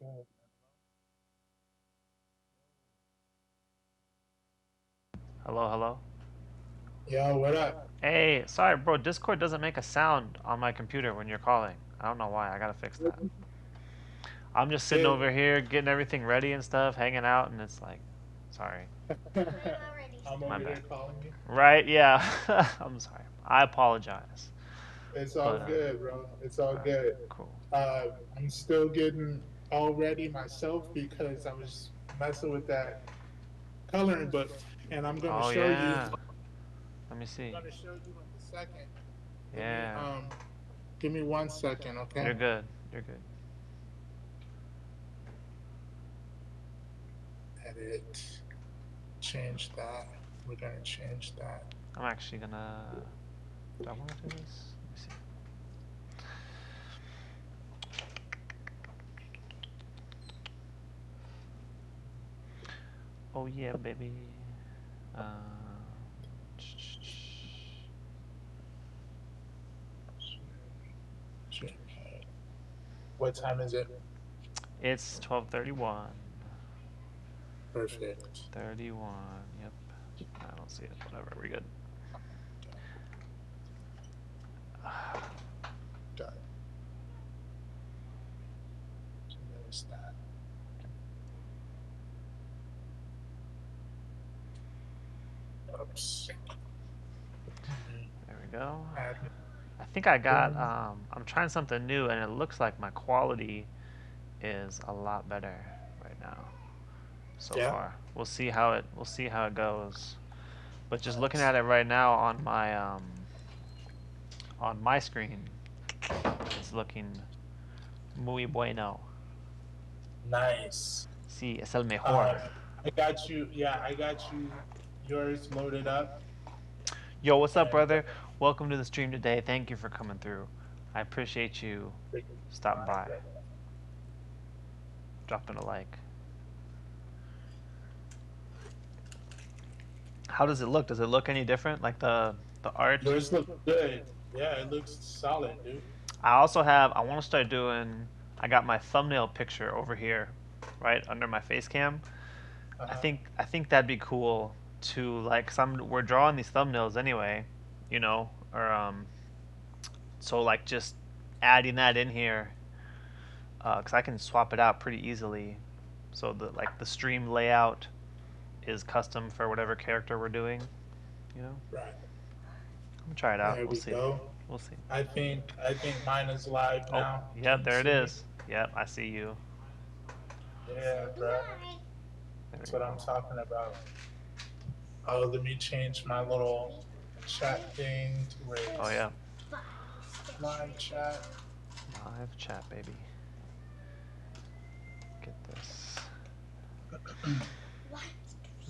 go. Hello, hello. Yo, what up? Hey, sorry, bro. Discord doesn't make a sound on my computer when you're calling. I don't know why. I gotta fix that. I'm just sitting It, over here getting everything ready and stuff, hanging out, and it's like, sorry, I'm my over bad. here calling you. Right? Yeah. I'm sorry. I apologize. It's all But good, bro. It's all all right, good. cool. Uh, I'm still getting all ready myself because I was messing with that coloring book, and I'm gonna Oh show you. yeah. Let me I'm see. gonna show you in a second. Give me Yeah. give me 1 second, okay? You're good. You're good. Edit. Change that. We're gonna change that. I'm actually gonna. Do I want to do this? Let me see. Oh yeah, baby. Uh, What time is it? it's 12:31. Perfect. 31. Yep. I don't see it. Whatever. We're good. Got it. So there's that. Oops. There we go. Add I think I got. boom. I'm trying something new, and it looks like my quality is a lot better right now so Yeah. far. We'll see how it. We'll see how it goes. But just looking Nice. at it right now on my screen, it's looking muy bueno. Nice. Sí, es el mejor. Um, I got you. Yeah, I got you. Yours loaded up, Yo, what's up, and brother? Welcome to the stream today. Thank you for coming through. I appreciate you stopping by, dropping a like. How does it look? Does it look any different? Like the art? yours look good. Yeah, it looks solid, dude. I also have. I want to start doing. I got my thumbnail picture over here, right under my face cam. I Uh-huh. think I think that'd be cool to like. Some we're drawing these thumbnails anyway, or so like just adding that in here, because I can swap it out pretty easily. So the stream layout is custom for whatever character we're doing. You know, Right. I'm gonna try it out. There We'll we see. go. We'll see. I think mine is live Oh, now. yep, Can you there it see me? is. Yep, I see you. Yeah, bro. There That's we what I'm go. talking about. Oh, let me change my little chat thing to where Oh it's yeah, live chat. live chat, baby. Get this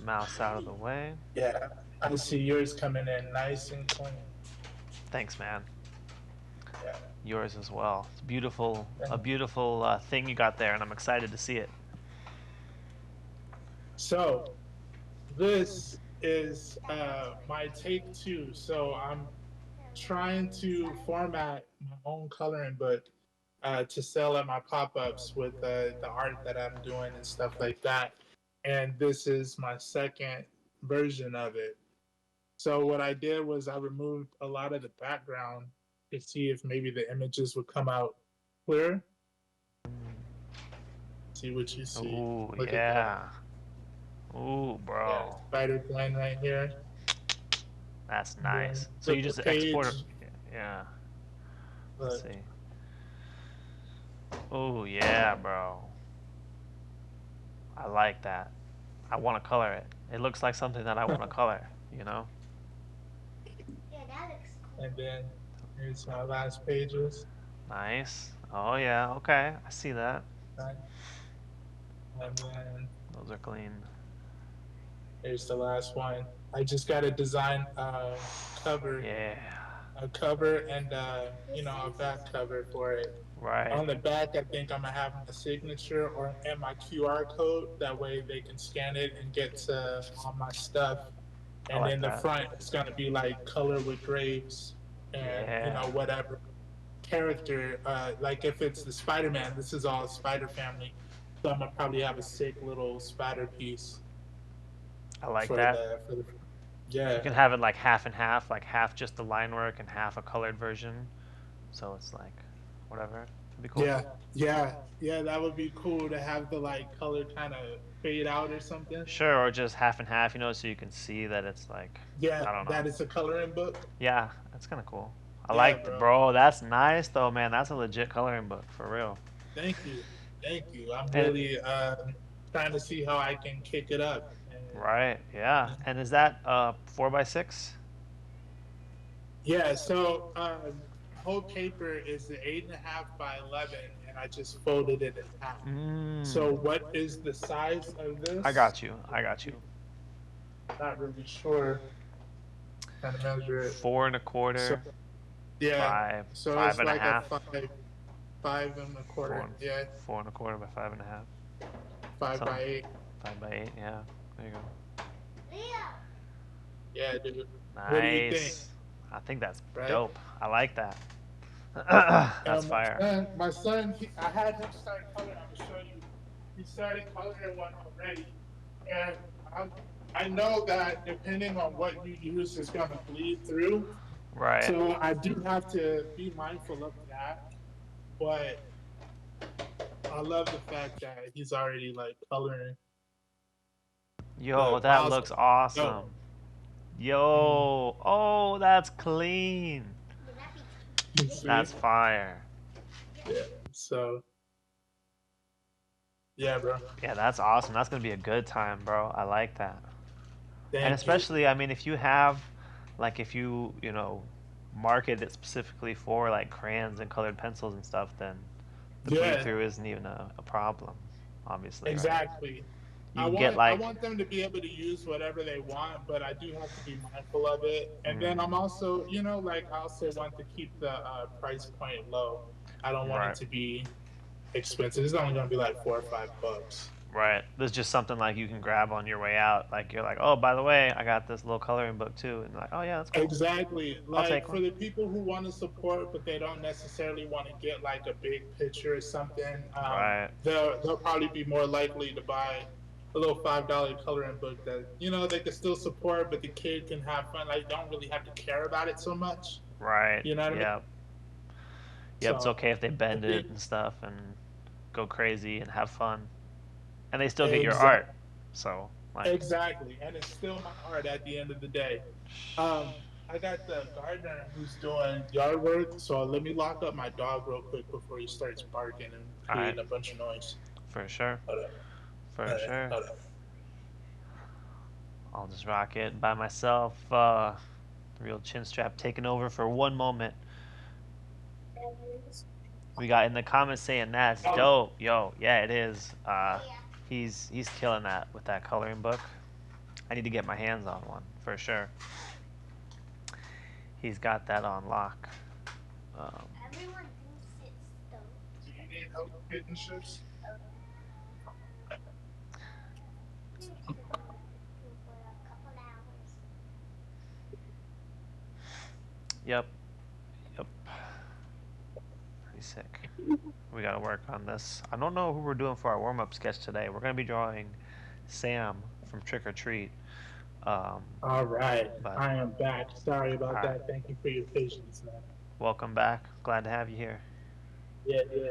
mouse out of the way. Yeah, I see yours coming in nice and clean. Thanks, man. Yeah. Yours as well. It's beautiful, a And beautiful thing you got there, and I'm excited to see it. so this is my take two. So I'm trying to format my own coloring book to sell at my pop-ups with the art that I'm doing and stuff like that. And this is my second version of it. So what I did was I removed a lot of the background to see if maybe the images would come out clear. See what you see. Ooh, Look at that. yeah. Ooh, Yeah, bro. spider blend right here. That's And then nice. So you flip the just export it. page. Yeah. Let's Look, see. Ooh, yeah, bro. I like that. I want to color it. It looks like something that I want to color, you know? and then here's my last pages. Nice. Oh, yeah. Okay. I see that. Right? And then Those are clean. here's the last one. I just got to design cover, Yeah. a cover and a back cover for it. Right. On the back, I think I'm gonna have my signature or and my QR code. That way, they can scan it and get to all my stuff. I And like then the that. front is gonna be like color with Graves and Yeah. whatever. character. Like if it's the Spider-Man, this is all Spider Family. So I'm gonna probably have a sick little spider piece I like for that. the You yeah. can have it like half and half, like half just the line work and half a colored version. So it's like whatever. It'd be cool. Yeah, yeah. That would be cool to have the like color kind of fade out or something. Sure, or just half and half, so you can see that it's like Yeah, I don't know. that is a coloring book. Yeah, that's kind of cool. I Yeah, like the bro. bro. That's nice though, man. That's a legit coloring book for real. Thank you, thank you. I'm And really trying to see how I can kick it up. right, yeah. And is that 4x6? Yeah, so whole paper is the 8.5 by 11, and I just folded it in half. Mm. So what is the size of I this? got you. I got you. Not really sure. Trying to measure it. Four and a So quarter, yeah, five, so five it's and a like a half, five and a four quarter. and Yeah, four and a quarter by five and a half. 5 by Something. 8. 5x8. Yeah. There you go. Yeah, dude. What do you think? Nice. I think that's Right? dope. I like that. That's And fire. my son, I had him start coloring. I'm gonna show you. He started coloring one already, and I, I know that depending on what you use is gonna bleed through. Right. So I do have to be mindful of that. But I love the fact that he's already like coloring. Yo, But that miles, looks no. awesome. Mm, Yo, oh, that's clean. you see? That's fire. Yeah. So yeah, bro. Yeah, that's awesome. That's gonna be a good time, bro. I like that. And Thank you. especially, I mean, if you have, like, if you market it specifically for like crayons and colored pencils and stuff, then the bleed Yeah. through isn't even a problem, obviously, right? Exactly. You can get I like, want them to be able to use whatever they want, but I do have to be mindful of it. And then I'm mm, also, like I also want to keep the price point low. I don't want it right. to be expensive. It's only going to be like $4 or $5. Right. There's just something like you can grab on your way out. Like you're like, oh, by the way, I got this little coloring book too, and like, oh yeah, that's cool. Exactly. I'll Like take for one. the people who want to support, but they don't necessarily want to get like a big picture or something, Right. they'll probably be more likely to buy a little $5 coloring book that they can still support, but the kid can have fun. Like don't really have to care about it so much. Right. You know what I mean? Yep. Yep. It's So okay if they I bend it think and stuff and go crazy and have fun, and they still get your art. exactly, So like, exactly, and it's still my art at the end of the day. I got the gardener who's doing yard work, so let me lock up my dog real quick before he starts barking and all right, creating a bunch of noise. for sure, Hold up, for sure. hold up. I'll just rock it by myself. Real chin strap taking over for one moment. We got in the comments saying that's Oh, dope. Yo, yeah, it is. He's killing that with that coloring book. I need to get my hands on one for sure. He's got that on lock. Um, do you need help getting shifts? yep, yep. Pretty sick. We gotta work on this. I don't know who we're doing for our warm-up sketch today. We're gonna be drawing Sam from Trick or Treat. Um, All right, but I am back. Sorry all about right, that. Thank you for your patience, man. welcome back. Glad to have you here. Yeah, yeah.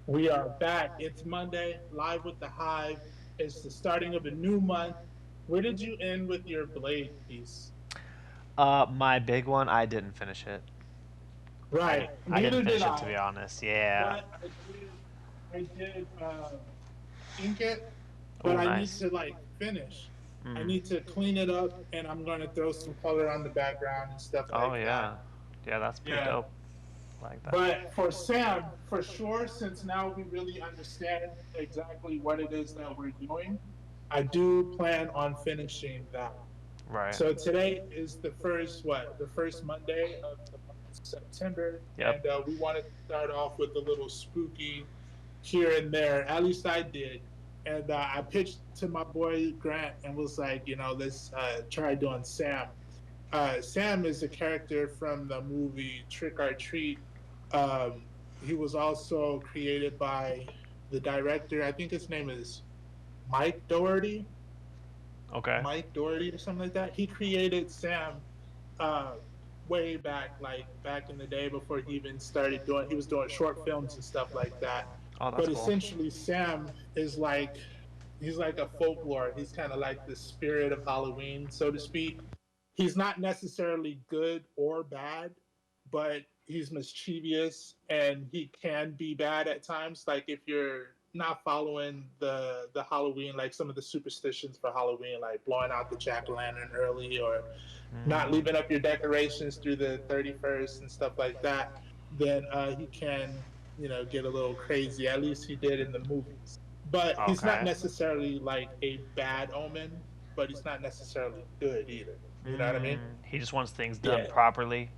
We are back. It's Monday, live with the Hive. It's the starting of a new month. Where did you end with your blade piece? My big one, I didn't finish it. Right. I didn't Neither did finish it to I, be honest. Yeah. but I did ink it, but Oh, I need nice. to like finish. I Mm. need to clean it up, and I'm gonna throw some color on the background and stuff Oh like that. yeah. Yeah, that's pretty Yeah. dope. Like that. But for Sam, for sure, since now we really understand exactly what it is that we're doing, I do plan on finishing that. Right. So today is the first what? The first Monday of the month of September, Yep. and we wanted to start off with a little spooky here and there. At least I did, and I pitched to my boy Grant and was like, let's try doing Sam. Sam is a character from the movie Trick or Treat. He was also created by the director. I think his name is Mike Doherty. Okay. Mike Doherty or something like that. He created Sam uh, way back, like back in the day before he even started doing. He was doing short films and stuff like that. Oh, that's But cool. essentially, Sam is like he's like a folklore. He's kind of like the spirit of Halloween, so to speak. He's not necessarily good or bad, but he's mischievous and he can be bad at times. Like if you're not following the Halloween, like some of the superstitions for Halloween, like blowing out the jack o' lantern early or not Mm, leaving up your decorations through the 31st and stuff like that, then he can, get a little crazy. At least he did in the movies. But he's not okay. necessarily like a bad omen, but he's not necessarily good either. You know what I mean? He just wants things done Yeah. properly.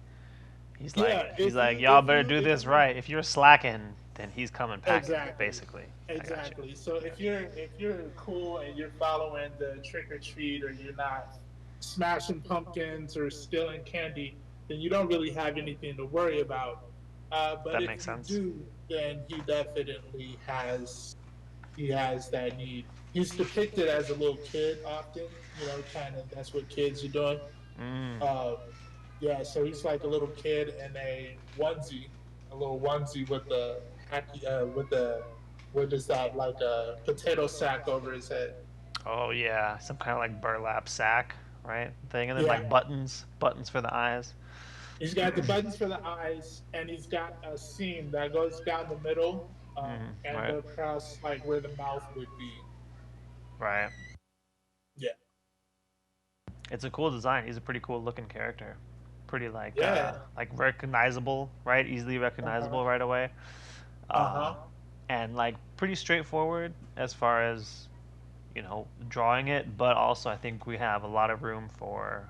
Yeah. He's If like, you y'all if better you do if this you right. If you're slacking, then he's coming packing. exactly. Basically, I got you. Exactly. So I got if you're cool and you're following the trick or treat or you're not smashing pumpkins or stealing candy, then you don't really have anything to worry about. But That if makes you sense. do, then he has that need. He's depicted as a little kid often, kind of that's what kids are doing. Mm. Uh, yeah, so he's like a little kid in a little onesie with a hacky, with a what is that, like a potato sack over his head. Oh yeah, some kind of like burlap sack, right? Thing, and then Yeah, like buttons for the eyes. he's got the buttons for the eyes, and he's got a seam that goes down the middle, and Right. across like where the mouth would be. Right. Yeah, It's a cool design. He's a pretty cool looking character. Pretty yeah, like recognizable, right? Easily uh huh, recognizable right away. uh Uh, huh, and like pretty straightforward as far as drawing it, but also I think we have a lot of room for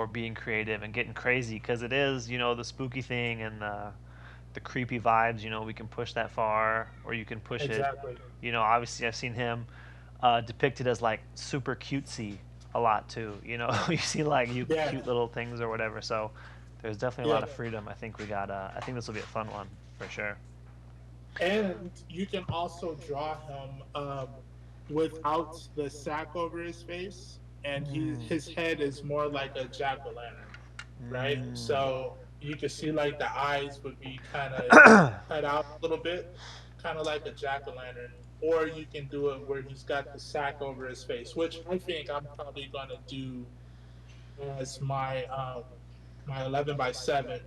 being creative and getting crazy because it is the spooky thing and the creepy vibes. We can push that far, or you can push it. exactly. Obviously I've seen him depicted as like super cutesy a lot too. You see like you Yeah, cute little things or whatever. So there's definitely a lot yeah. of freedom. I think we got. I think this will be a fun one for sure. And you can also draw him without the sack over his face, and his head is more like a jack o' lantern, right? So you can see like the eyes would be kind of cut out a little bit, kind of like a jack o' lantern. Or you can do it where he's got the sack over his face, which I think I'm probably gonna do as my 11 by 17.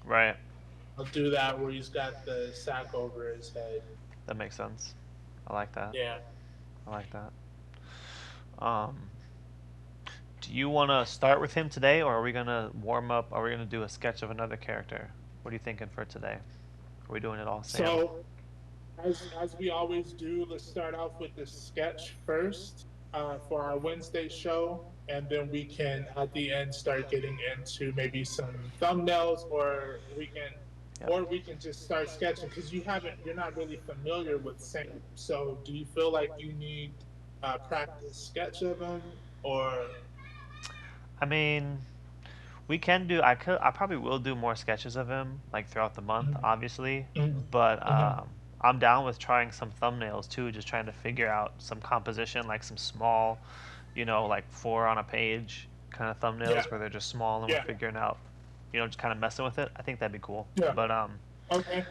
Right. I'll do that where he's got the sack over his head. That makes sense. I like that. Yeah. I like that. Um, do you want to start with him today, or are we gonna warm up? Are we gonna do a sketch of another character? What are you thinking for today? Are we doing it all, Sam? So as we always do, let's start off with the sketch first for our Wednesday show, and then we can at the end start getting into maybe some thumbnails, Yep. or we can just start sketching because you're not really familiar with Sam. So do you feel like you need a practice sketch of him, or I mean, we can do. I probably will do more sketches of him, like throughout the month, Mhm, obviously. mhm, But mhm. I'm down with trying some thumbnails too, just trying to figure out some composition, like some small, like four on a page kind of Yeah, thumbnails where they're just small and we're yeah, figuring out, just kind of messing with it. I think that'd be cool. yeah. Okay.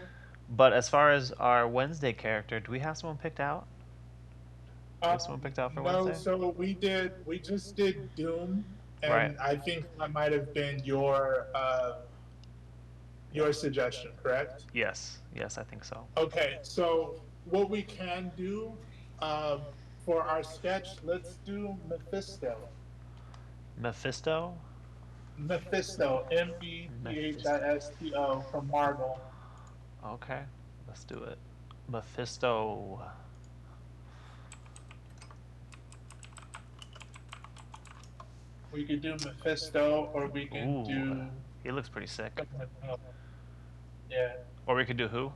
But as far as our Wednesday character, do we have someone picked out? Do we have someone picked out for No, Wednesday? so we just did Doom, Right. and I think that might have been your suggestion, correct? Yes. Yes, I think so. Okay, so what we can do um, for our sketch, let's do Mephisto. Mephisto. Mephisto, Mephisto. Mephisto from Marvel. Okay, let's do it. Mephisto. We could do Mephisto, or we can Ooh, do he looks pretty sick. someone else. Yeah, Or we could do who?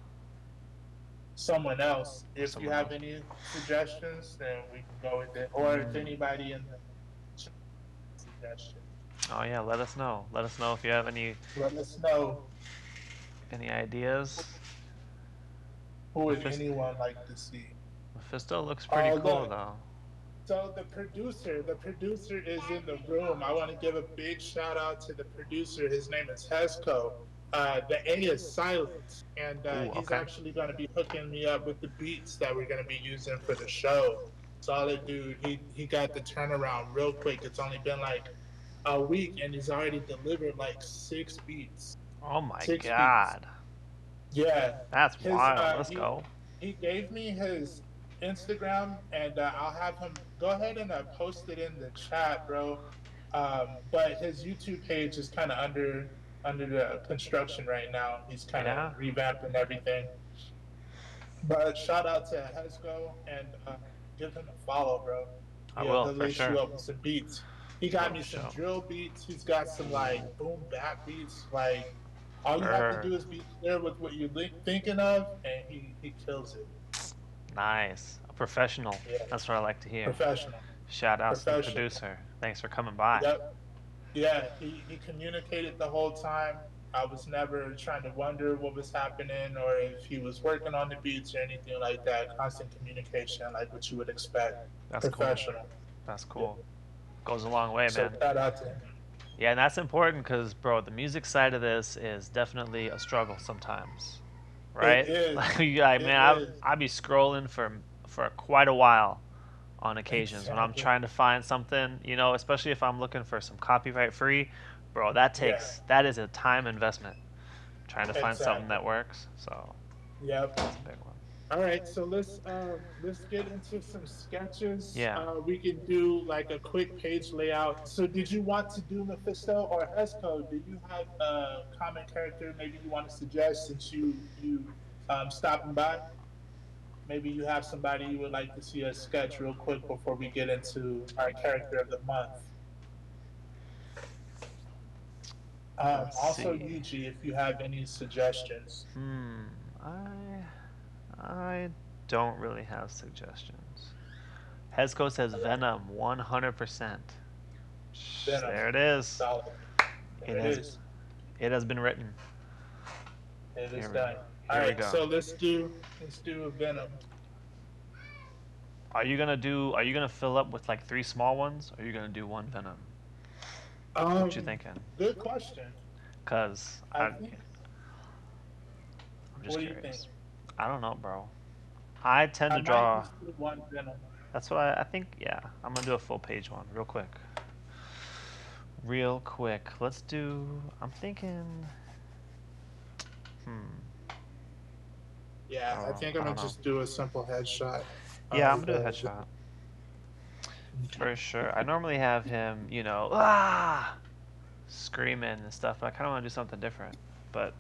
someone else. Or If you someone have else. any suggestions, then we can go with it. Or if anybody in the suggestion. Oh yeah, let us know. Let us know if you have Let us know any ideas. who would Mephisto, anyone like to see. Mephisto looks pretty Oh, cool look. though. So the producer is in the room. I want to give a big shout out to the producer. His name is Hesco. The A is silent, and Ooh, he's okay. actually going to be hooking me up with the beats that we're going to be using for the show. Solid dude. He got the turnaround real quick. It's only been like a week, and he's already delivered like six beats. Oh my Six beats. god. Yeah, That's his wild. Let's go. he gave me his Instagram, and I'll have him go ahead and post it in the chat, bro. But his YouTube page is kind of under the construction right now. He's kind of Yeah, revamping everything. But shout out to Hesco and give him a follow, bro. I He'll will for lace sure. you up with some beats. He got For me some sure. drill beats. He's got some like boom bap beats. Like all you have to Word. do is be clear with what you're thinking of, and he kills it. Nice. A professional. Yeah, That's what I like to hear. professional, Shout outs to the professional. producer. Thanks for coming by. Yep. Yeah, he communicated the whole time. I was never trying to wonder what was happening or if he was working on the beats or anything like that. Constant communication, like what you would expect. That's cool. Professional. That's Yeah. cool. Goes a long way, So man. shout out to him. Yeah, and that's important because, bro, the music side of this is definitely a struggle sometimes, It right? is. Like, yeah, It man, is. I'd be scrolling for quite a while on occasions when I'm Exactly. trying to find something, especially if I'm looking for some copyright free, bro. Yeah. That is a time investment trying to find something Exactly. that works. So Yep. that's a big one. All right, so let's get into some sketches. Yeah. We can do like a quick page layout. So, did you want to do Mephisto or Hesco? Do you have a common character maybe you want to suggest since you stopping by? Maybe you have somebody you would like to see us sketch real quick before we get into our character of the month. Let's Also, see. Yuji, if you have any suggestions. I don't really have suggestions. Hesco says All right, Venom 100%. Venom, There it is. solid. It There it has is. it has been written. It is Here done. we All here we right, go. so let's do a Venom. Are you gonna fill up with like three small ones, or are you gonna do one Venom? What you Um, thinking? Good question. Cause I think. I'm just What do you think? curious. I don't know, bro. I tend I to might draw. just do one Venom. That's what I think. Yeah, I'm gonna do a full page one real quick. Real quick. Let's do. I'm thinking. Hmm. Yeah, I think I'm I gonna don't know. just do a simple headshot Yeah, I'm of gonna do a headshot okay. for sure. I normally have him, screaming and stuff, but I kind of want to do something different. But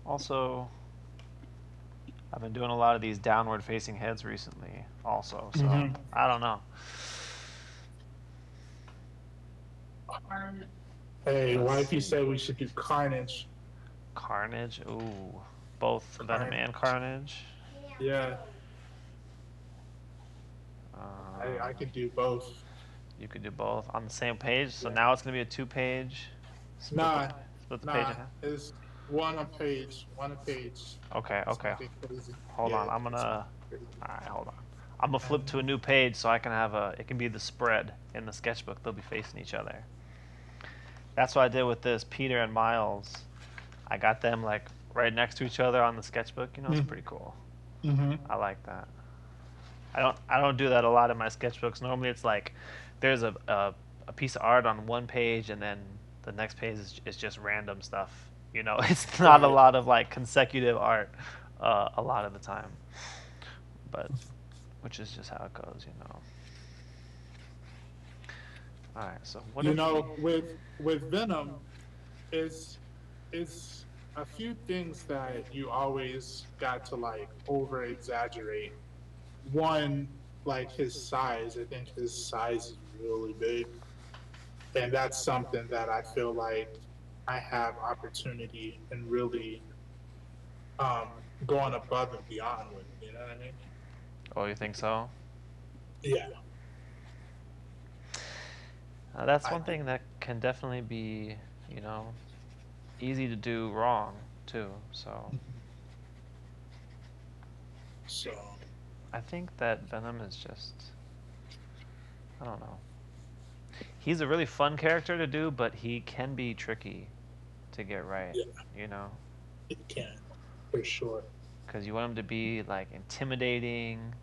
also, I've been doing a lot of these downward facing heads recently, also. So Mm-hmm. I don't know. Hey, Let's wifey see. said we should do Carnage. Carnage. Ooh, both Venom and Carnage. Carnage. Yeah, I Um, could do both. you could do both on the same page. So Yeah. now it's gonna be a two-page. Split the Nah, split the page in nah. half. It's one a page. One a page. Okay, It's okay. gonna get crazy. Hold on. Yeah, I'm it's gonna gonna. get crazy. All right, hold on. I'm gonna flip to a new page so I can have a. It can be the spread in the sketchbook. They'll be facing each other. That's what I did with this Peter and Miles. I got them like right next to each other on the sketchbook. It's pretty cool. Mm-hmm. I like that. I don't do that a lot in my sketchbooks. Normally it's like there's a piece of art on one page and then the next page is just random stuff. It's not a Right. lot of like consecutive art a lot of the time. But which is just how it goes. All right, so what You if we? know, with Venom, is it's a few things that you always got to like over exaggerate. One, like his size. I think his size is really big, and that's something that I feel like I have opportunity and really um going above and beyond with. You know what I mean? Oh, you think so? Yeah. That's I one think thing that can definitely be, you know, easy to do wrong too. So so. I think that Venom is just, I don't know. He's a really fun character to do, but he can be tricky to get right, Yeah, you know? it can for sure. Because you want him to be like intimidating,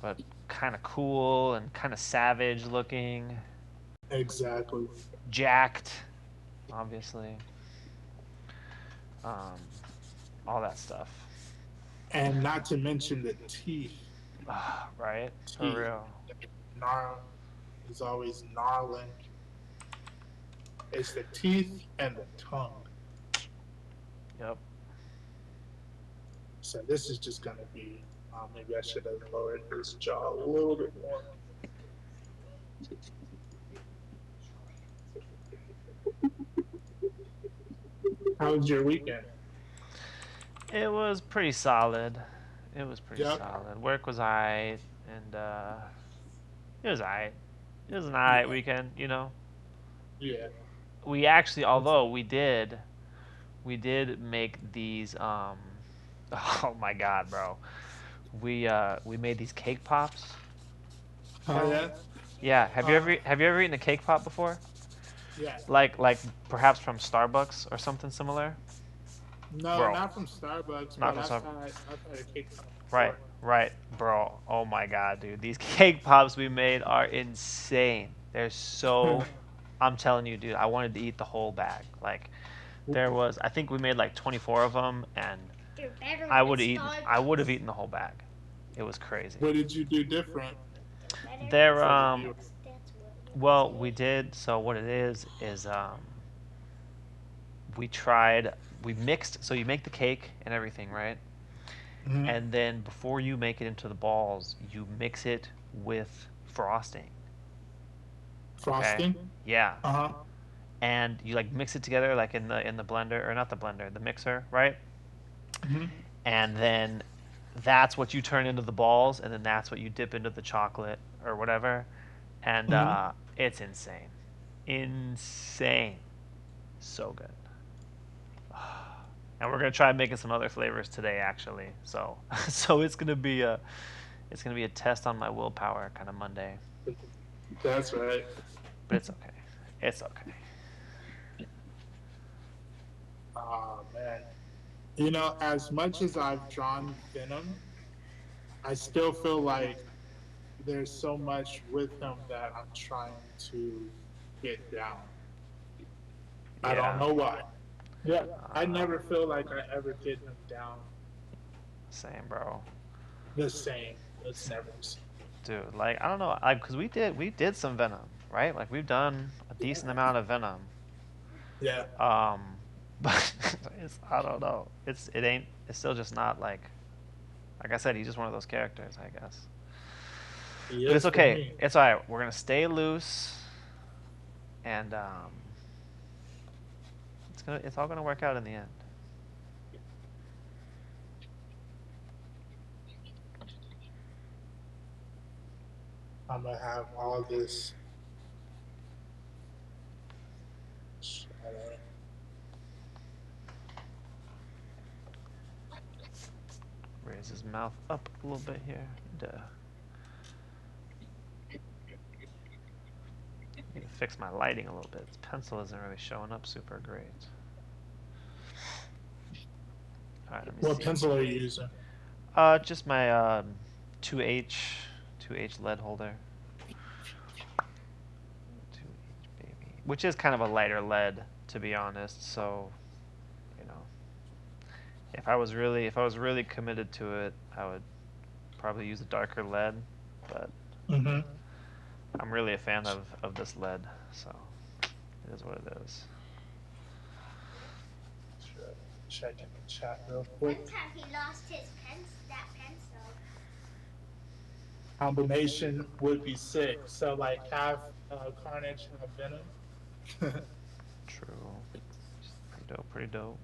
but kind of cool and kind of savage looking, Exactly. jacked, obviously, um, all that stuff. And not to mention the teeth. Right? For Teeth. real. Gnarl is always gnarling. It's the teeth and the tongue. Yep. So this is just gonna be. Maybe I should have lowered his jaw a little bit more. How was your weekend? It was pretty solid. It was pretty Yep. solid. Work was alright, and it was alright. It was an alright Yeah. weekend, you know. Yeah. We actually, although we did make these. Oh my god, bro. We made these cake pops, Oh bro. yeah. Yeah. Uh, Have you ever eaten a cake pop before? yeah. Like perhaps from Starbucks or something similar, No, bro. not from Starbucks, Not but from Starbucks. I've had a cake pop Right, before. right, bro. Oh my god, dude. These cake pops we made are insane. They're so I'm telling you, dude, I wanted to eat the whole bag. Like I think we made like 24 of them and I would have eaten the whole bag. It was crazy. What did you do different They're for the viewer? well, we did so what it is we tried we mixed so you make the cake and everything, right? Hmm. And then before you make it into the balls, you mix it with frosting. Okay. Frosting. Yeah. Uh huh. And you like mix it together like in the blender or not the blender, the mixer, right? Hmm. And then that's what you turn into the balls, and then that's what you dip into the chocolate or whatever. And Hmm. it's insane, insane, so good. And we're gonna try making some other flavors today, actually. So, so it's gonna be a test on my willpower kind of Monday, That's right. but it's okay. It's okay. Oh man. As much as I've drawn Venom, I still feel like there's so much with him that I'm trying to get down. I don't Yeah. know why. Yeah, I Uh, never feel like I ever get him down Same, bro. the same. It's Same. never the same. Dude, like I don't know, like because we did some Venom, right? Like we've done a decent amount of Venom. Yeah, Um, but I don't know. It's still just not like I said, he's just one of those characters, I guess. he But it's is for okay. me. It's all right. We're gonna stay loose, and it's all gonna work out in the end. I'm gonna have all this. Raise his mouth up a little bit here. Duh. Need to fix my lighting a little bit. This pencil isn't really showing up super great. All right, let me What see. pencil are you using? Just my 2H 2H lead holder. 2H baby, which is kind of a lighter lead to be honest. So, you know, if I was really committed to it, I would probably use a darker lead. But Mm-hmm. I'm really a fan of this lead, so it is what it is. Check in the chat real quick. One time he lost his that pencil. Combination would be sick. So like have Carnage, have Venom. True. Pretty dope. Pretty dope.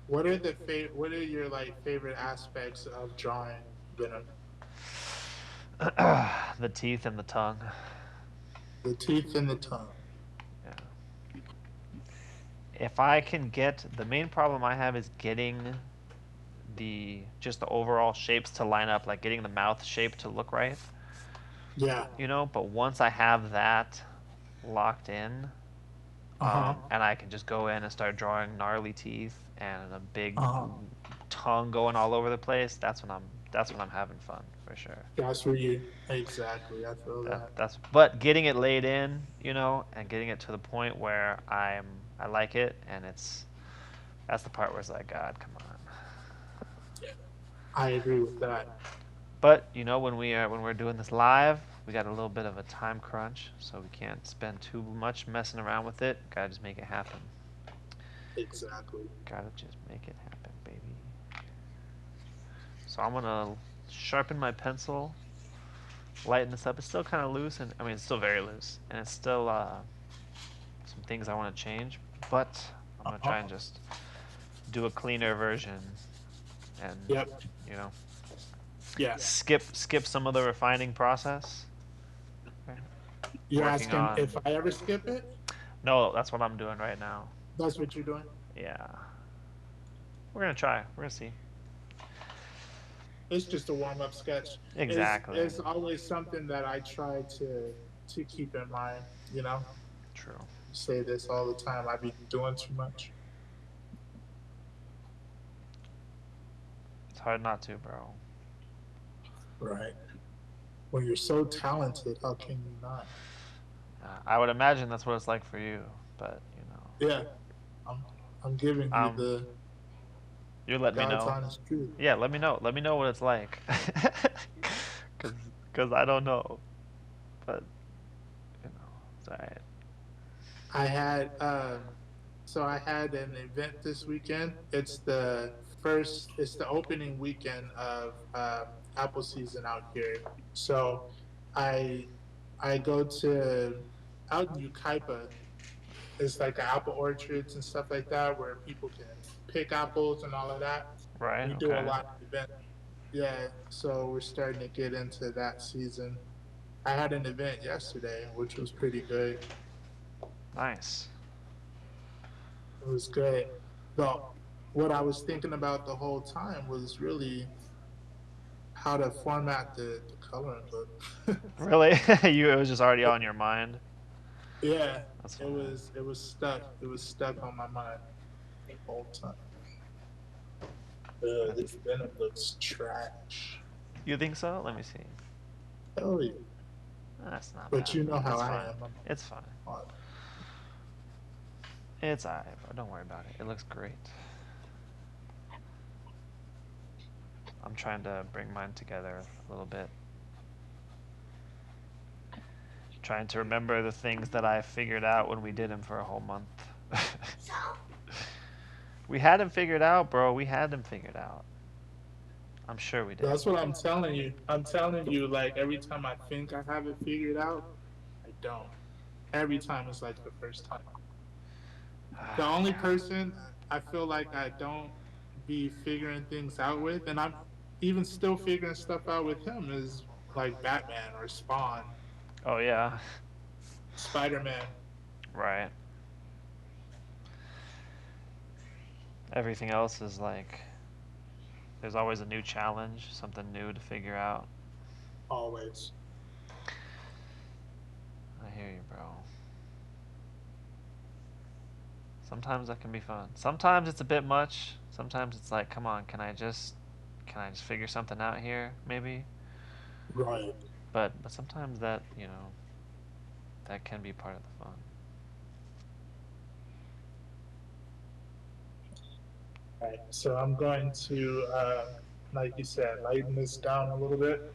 What are your like favorite aspects of drawing Venom? The teeth and the tongue. The teeth and the tongue. Yeah. If I can get the main problem I have is getting just the overall shapes to line up, like getting the mouth shape to look right. Yeah. But once I have that locked in, Uh-huh. and I can just go in and start drawing gnarly teeth and a big Uh-huh. tongue going all over the place, that's when I'm having fun for sure. That's where you exactly. I feel that. But getting it laid in, and getting it to the point where I like it, and that's the part where it's like, God, come on. Yeah. I agree with that. But when we're doing this live, we got a little bit of a time crunch, so we can't spend too much messing around with it. Gotta just make it happen. Exactly. Gotta just make it happen, baby. So I'm gonna sharpen my pencil, lighten this up. It's still kind of loose, and I mean it's still very loose, and it's still some things I want to change. But I'm gonna Uh-huh. try and just do a cleaner version, and Yep. you know, Yeah. skip some of the refining process. You're Working asking on. if I ever skip it? No, that's what I'm doing right now. That's what you're doing? Yeah. We're gonna try. We're gonna see. It's just a warm-up sketch. Exactly. It's always something that I try to keep in mind, you know? True. Say this all the time. I be doing too much. It's hard not to, bro. Right. When you're so talented, how can you not? I would imagine that's what it's like for you, but Yeah. I'm I'm giving you the you let me God's know. honest truth. Yeah, let me know. Let me know what it's like, cause I don't know, but it's alright. I had so I had an event this weekend. It's the opening weekend of apple season out here. So I I go to out in Ukaipa. It's like apple orchards and stuff like that where people can pick apples and all of that. Right. We do a Okay. lot of events. Yeah, so we're starting to get into that season. I had an event yesterday, which was pretty good. Nice. It was great. But what I was thinking about the whole time was really how to format the coloring book. Really? It was just already on your mind. Yeah, That's it fine. was it was stuck. It was stuck on my mind the whole time. This Venom looks trash. You think so? Let me see. Hell yeah. That's not But bad. you know how It's I fine. am. It's fine. I'm It's alright, bro. Don't worry about it. It looks great. I'm trying to bring mine together a little bit. Trying to remember the things that I figured out when we did them for a whole month. We had them figured out, bro. We had them figured out. I'm sure we did. That's what I'm telling you. I'm telling you, like every time I think I have it figured out, I don't. Every time it's like the first time. The only person I feel like I don't be figuring things out with, and I'm even still figuring stuff out with him, is like Batman or Spawn, Oh yeah. Spider-Man. Right. Everything else is like there's always a new challenge, something new to figure out. Always. I hear you, bro. Sometimes that can be fun. Sometimes it's a bit much. Sometimes it's like, come on, can I just figure something out here, maybe? Right. But sometimes that, that can be part of the fun. Right. So I'm going to, like you said, lighten this down a little bit.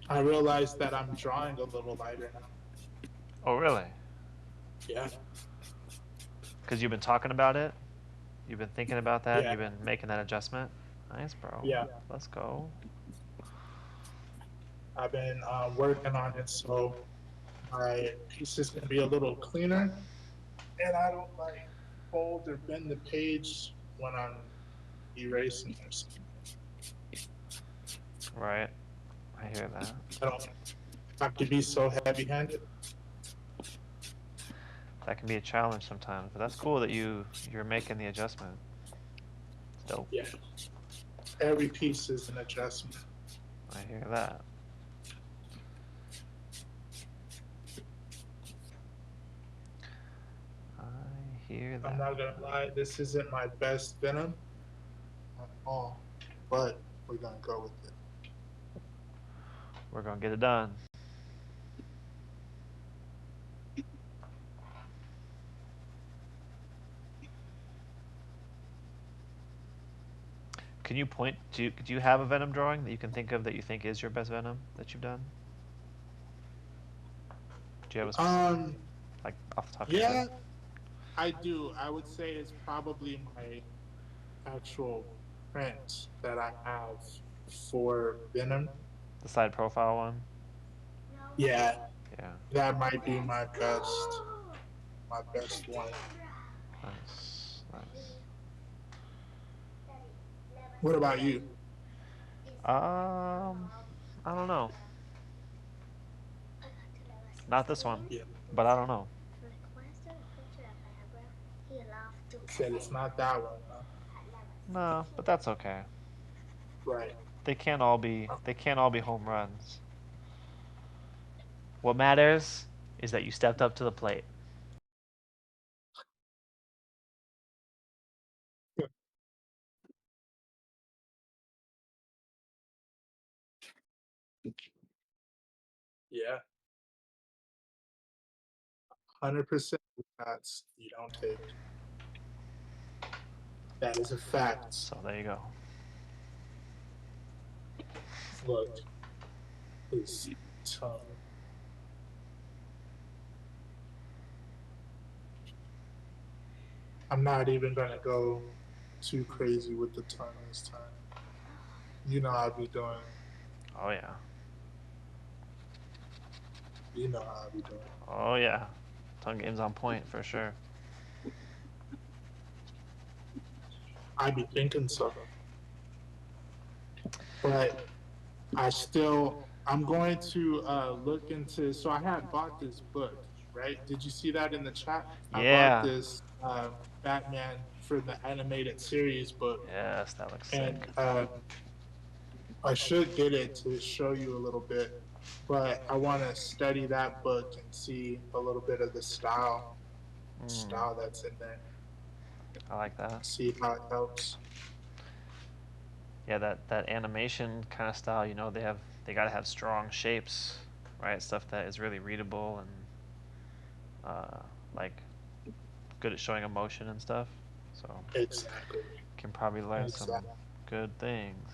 I realize that I'm drawing a little lighter now. Oh, really? Yeah. Because you've been talking about it? You've been thinking about that? Yeah. You've been making that adjustment? Nice, bro. Yeah. Let's go. I've been working on it, so my piece is going to be a little cleaner, and I don't like fold or bend the page when I'm erasing or something. Right. I hear that. I don't have to be so heavy-handed. That can be a challenge sometimes, but that's cool that you're making the adjustment. It's dope. Yeah, every piece is an adjustment. I hear that. I hear I'm that. not gonna lie, this isn't my best Venom at all, but we're gonna go with it. We're gonna get it done. Can you point to? Do you have a Venom drawing that you can think of that you think is your best Venom that you've done? Do you have a like off the top of your head? Yeah, I do. I would say it's probably my actual print that I have for Venom. The side profile one. Yeah, Yeah. that might be my best one. Nice. Nice. What about you? I don't know. Not this one, Yeah, but I don't know. said it's not that one, huh? No, but that's okay. Right. They can't all be home runs. What matters is that you stepped up to the plate. Yeah, 100% shots you don't take. That is a fact. So there you go. Look, his tongue. I'm not even gonna go too crazy with the tongue this time. You know how I be doing. Oh yeah. You know how I be doing. Oh yeah. Tongue game's on point for sure. I be thinking so. But I'm going to look into, so I had bought this book, right? Did you see that in the chat? I bought Yeah. this Batman for the animated series book, Yes, that looks sick. and I should get it to show you a little bit, but I want to study that book and see a little bit of the style that's in there, I like that. see how it helps. Yeah, that animation kind of style. They gotta have strong shapes, right? Stuff that is really readable and like good at showing emotion and stuff. So Exactly. can probably learn some Exactly. good things.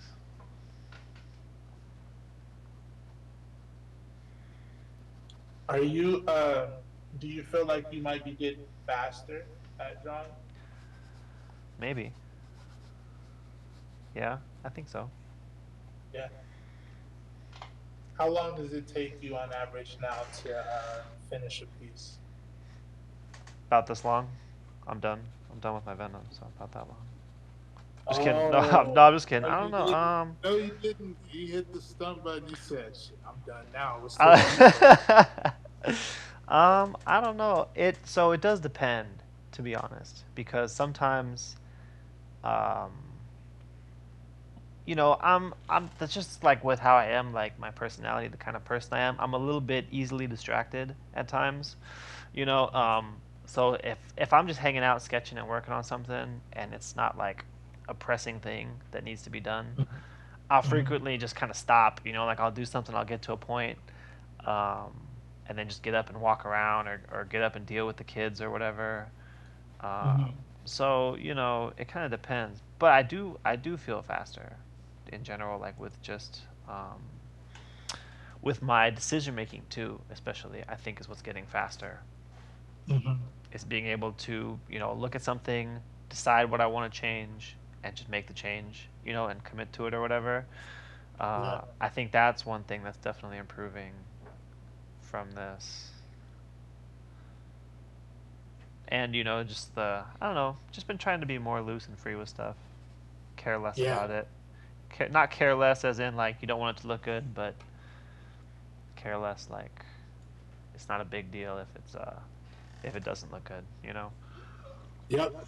Are you, do you feel like you might be getting faster at drawing? Maybe. Yeah, I think so. Yeah. How long does it take you on average now to finish a piece? About this long. I'm done. I'm done with my Venom, so about that long. Just kidding. No, Oh, no, I'm just kidding. no, I don't you know. didn't. No, you didn't. You hit the stun button. You said, "Shit, I'm done now." What's the detail? Uh, I don't know. It does depend, to be honest, because sometimes, um, that's just like with how I am, like my personality, the kind of person I am. I'm a little bit easily distracted at times, you know. So if I'm just hanging out, sketching and working on something, and it's not like a pressing thing that needs to be done, I'll Mhm. frequently just kind of stop. Like I'll do something, I'll get to a point, um, and then just get up and walk around, or get up and deal with the kids or whatever. Um, Mhm. so it kind of depends, but I do feel faster in general, like with just with my decision making too, especially I think is what's getting faster. Mhm. Is being able to look at something, decide what I want to change, and just make the change, and commit to it or whatever. Yeah. I think that's one thing that's definitely improving from this. And, just I don't know, just been trying to be more loose and free with stuff. Care less Yeah. about it. Not care less as in, like, you don't want it to look good, but care less, like, it's not a big deal if it doesn't look good. Yep.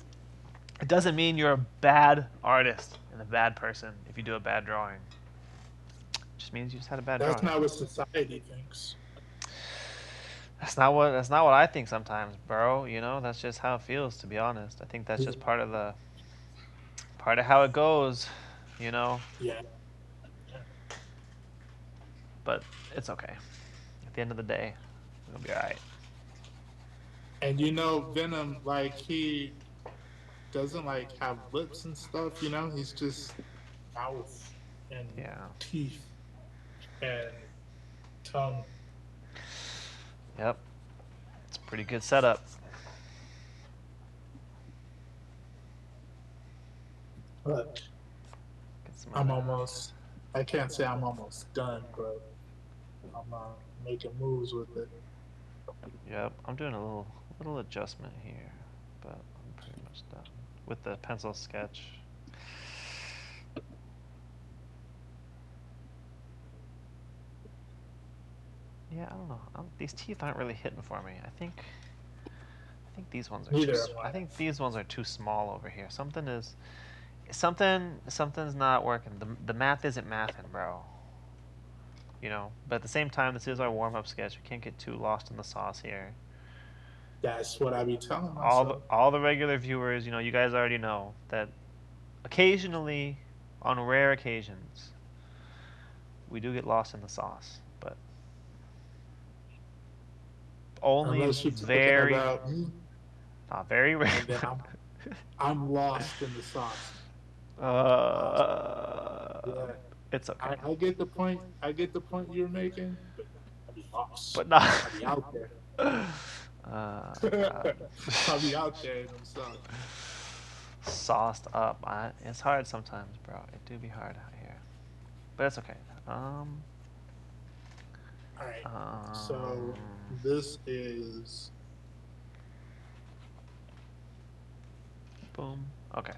It doesn't mean you're a bad artist and a bad person if you do a bad drawing. It just means you just had a bad That's drawing. not what society thinks. That's not what I think sometimes, bro. That's just how it feels, to be honest. I think that's Yeah. just part of how it goes, Yeah. but it's okay. At the end of the day, it'll be all right. And Venom, like he doesn't like have lips and stuff. He's just mouth and Yeah. teeth and tongue. Yep. It's a pretty good setup. But Get some I'm other. almost. I can't say I'm almost done, but I'm making moves with it. Yep. I'm doing a little adjustment here, but I'm pretty much done with the pencil sketch. Yeah, I don't know. These teeth aren't really hitting for me. I think these ones are Neither am I I. think these ones are too small over here. Something's not working. The math isn't mathing, bro. But at the same time, this is our warm-up sketch. We can't get too lost in the sauce here. That's what I be telling All the myself. all the regular viewers, you guys already know that occasionally, on rare occasions, we do get lost in the sauce, but only Unless you're talking very, about me, very rare. and then I'm lost in the sauce. Lost. uh, Yeah. it's okay, I get the point. I get the point you're making, but I be lost. but not. I be out there. God. I'll be out there in them sauce. Sauced up. It's hard sometimes, bro. It do be hard out here, but it's okay. All right. Um, So this is boom. Okay.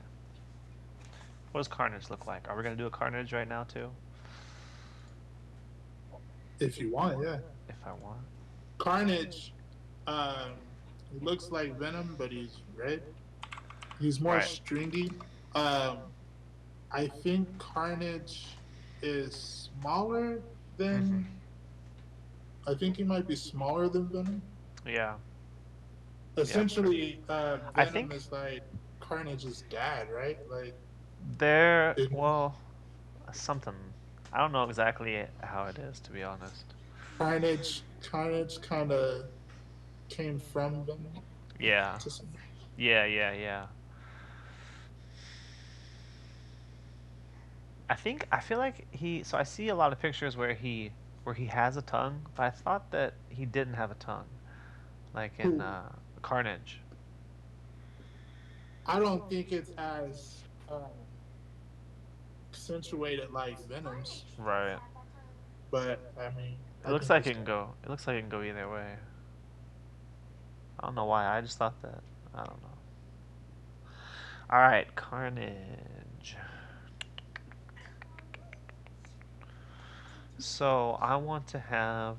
What does Carnage look like? Are we gonna do a Carnage right now too? if you want, yeah. If I want. Carnage. He looks like Venom, but he's red. He's more Right. stringy. I think Carnage is smaller than. I think he might be smaller than Venom. Yeah. Essentially, I Venom think is like Carnage's dad, right? Like, well, something. I don't know exactly how it is, to be honest. Carnage kind of came from Venom. Yeah. To some. Yeah. I feel like so I see a lot of pictures where he has a tongue, but I thought that he didn't have a tongue, like in Who? Carnage. I don't think it's as accentuated like Venom's, Right. but I mean, It I looks think like it's it can kind go. It looks like it can go either way. I don't know why. I just thought that. I don't know. All right, Carnage. So I want to have.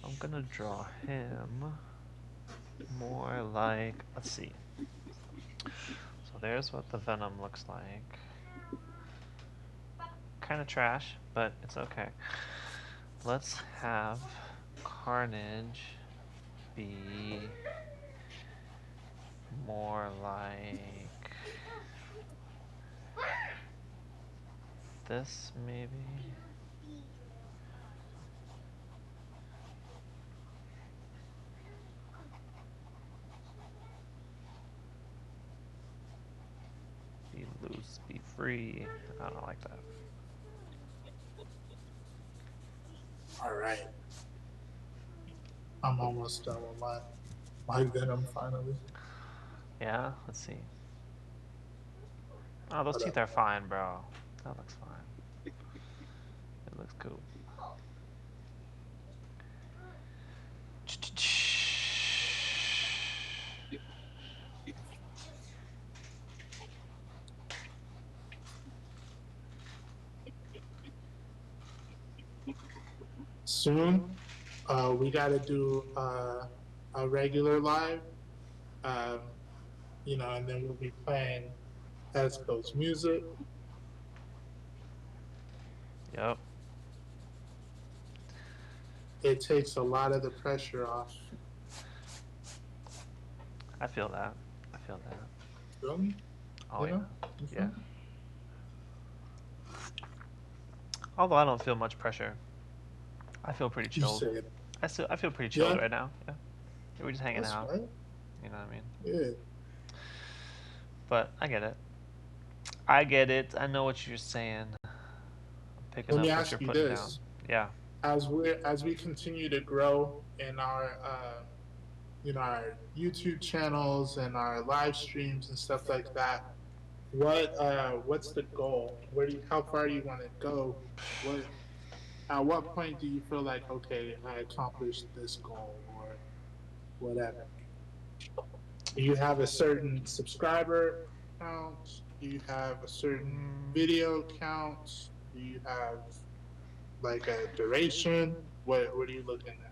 I'm gonna draw him more like. Let's see. So there's what the Venom looks like. Kind of trash, but it's okay. Let's have Carnage be more like this, maybe. Be loose, be free. I don't like that. All right. I'm almost done with my Venom finally. Yeah, let's see. Oh, those Hold teeth up. are fine, bro. That looks fine. It looks cool. soon. We got to do a regular live, um, and then we'll be playing Esco's music. Yep. It takes a lot of the pressure off. I feel that. I feel that. Feel me? Oh yeah. You feel Yeah. me? Although I don't feel much pressure. I feel pretty You chilled. said, I feel pretty chilled yeah, right now. Yeah. We're just hanging that's out. right. You know what I mean? Yeah. But I get it. I get it. I know what you're saying. I'm picking Let me up what you're ask you putting down. this: Yeah. as we continue to grow in our our YouTube channels and our live streams and stuff like that, what's the goal? How far do you want to go? What At what point do you feel like, okay, I accomplished this goal or whatever? Do you have a certain subscriber count? Do you have a certain video count? Do you have like a duration? What are you looking at?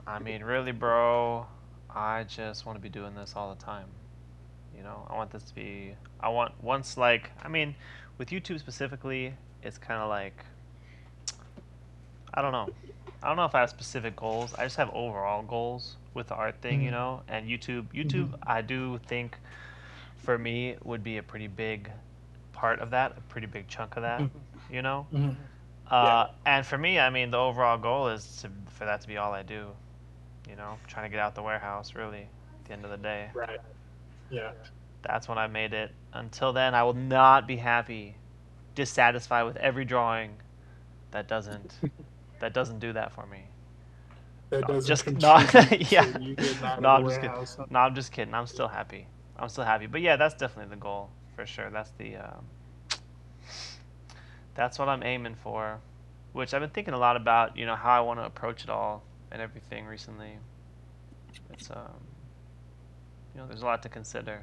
I mean, really, bro, I just want to be doing this all the time. You know, I want this to be. I want once like. I mean, with YouTube specifically, it's kind of like. I don't know. I don't know if I have specific goals. I just have overall goals with the art thing, you Mm-hmm. know. And YouTube, Mm-hmm. I do think for me would be a pretty big part of that, a pretty big chunk of that, you know. Mm-hmm. Yeah. And for me, I mean, the overall goal is for that to be all I do, you know, trying to get out the warehouse, really, at the end of the day. Right. Yeah. That's when I made it. Until then, I will not be happy, dissatisfied with every drawing that doesn't do that for me. That No, doesn't just no, contribute yeah. to you getting out No, of the I'm just kidding. warehouse. Huh? No, I'm just kidding. I'm still happy. I'm still happy. But yeah, that's definitely the goal for sure. That's what I'm aiming for, which I've been thinking a lot about. You know how I want to approach it all and everything recently. It's there's a lot to consider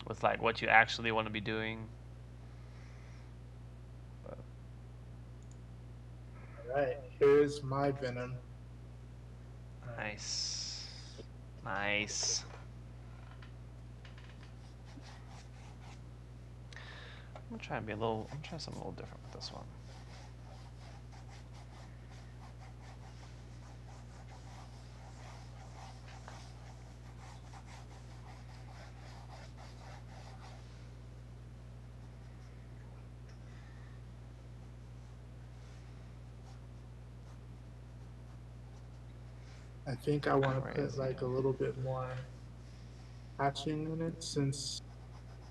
with like what you actually want to be doing. But All right. Here's my venom. nice, nice. I'm gonna try and be a little. I'm trying something a little different with this one. I think I want to put Crazy. like a little bit more hatching in it since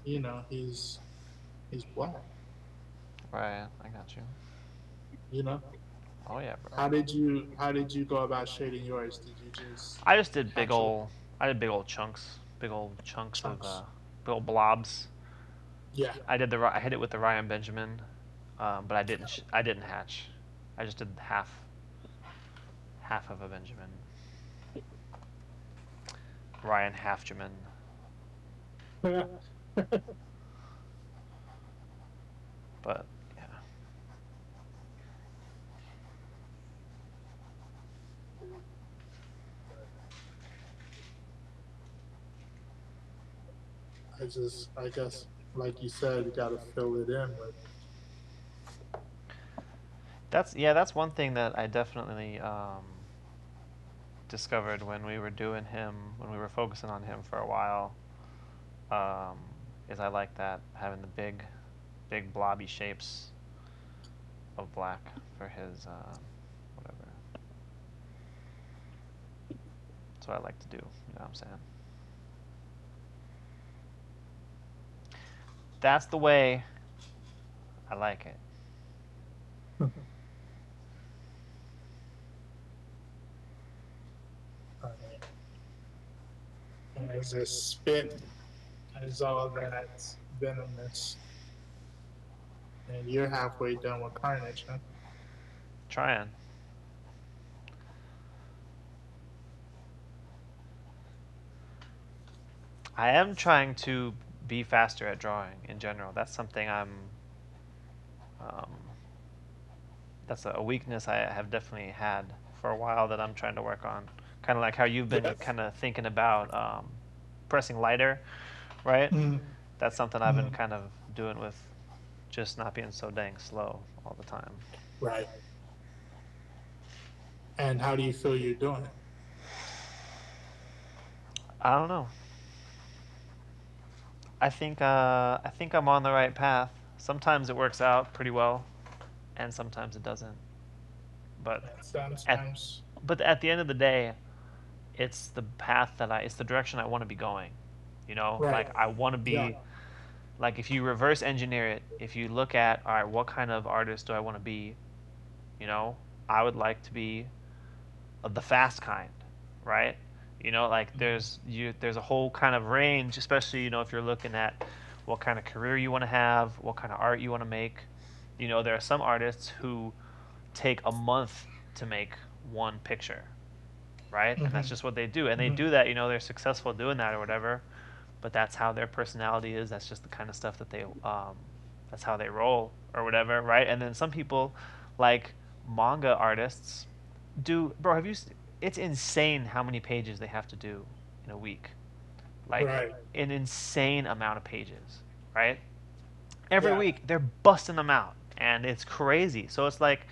he's black. Right, I got you. You know. Oh yeah, bro. How did you go about shading yours? Did you just I just did hatch a I did big old chunks, of chunks? big old blobs. Yeah. I hit it with the Ryan Benjamin, but I didn't hatch. I just did half of a Benjamin. Ryan Halfjamin. But yeah, I guess, like you said, you got to fill it in with. that's one thing that I definitely discovered when we were doing him, when we were focusing on him for a while. Um, is I like that having the big blobby shapes of black for his whatever. That's what I like to do. You know what I'm saying? That's the way I like it. And as a spit, as all that venomous, and you're halfway done with Carnage, huh? Trying. I am trying to be faster at drawing in general. That's something I'm, um, that's a weakness I have definitely had for a while that I'm trying to work on. Kind of like how you've been Yes. kind of thinking about pressing lighter, right? Mm, That's something I've been mm, kind of doing with just not being so dang slow all the time. right. And how do you feel you're doing it? I don't know. I think I'm on the right path. Sometimes it works out pretty well, and sometimes it doesn't. But And at sometimes, at the end of the day, it's the path that it's the direction I want to be going. You know, right. like I want to Yeah. be like if you reverse engineer it, if you look at all right, what kind of artist do I want to be? You know, I would like to be of the fast kind, right? You know, like Mm, there's a whole kind of range, especially if you're looking at what kind of career you want to have, what kind of art you want to make. You know, there are some artists who take a month to make one picture, right? And that's mm-hmm, just what they do, and they mm-hmm, do that. They're successful doing that or whatever. But that's how their personality is. That's just the kind of stuff that that's how they roll or whatever, right? And then some people, like manga artists, do. Bro, have you? It's insane how many pages they have to do in a week. Like right. an insane amount of pages, right? Every Yeah. week they're busting them out, and it's crazy. So it's like,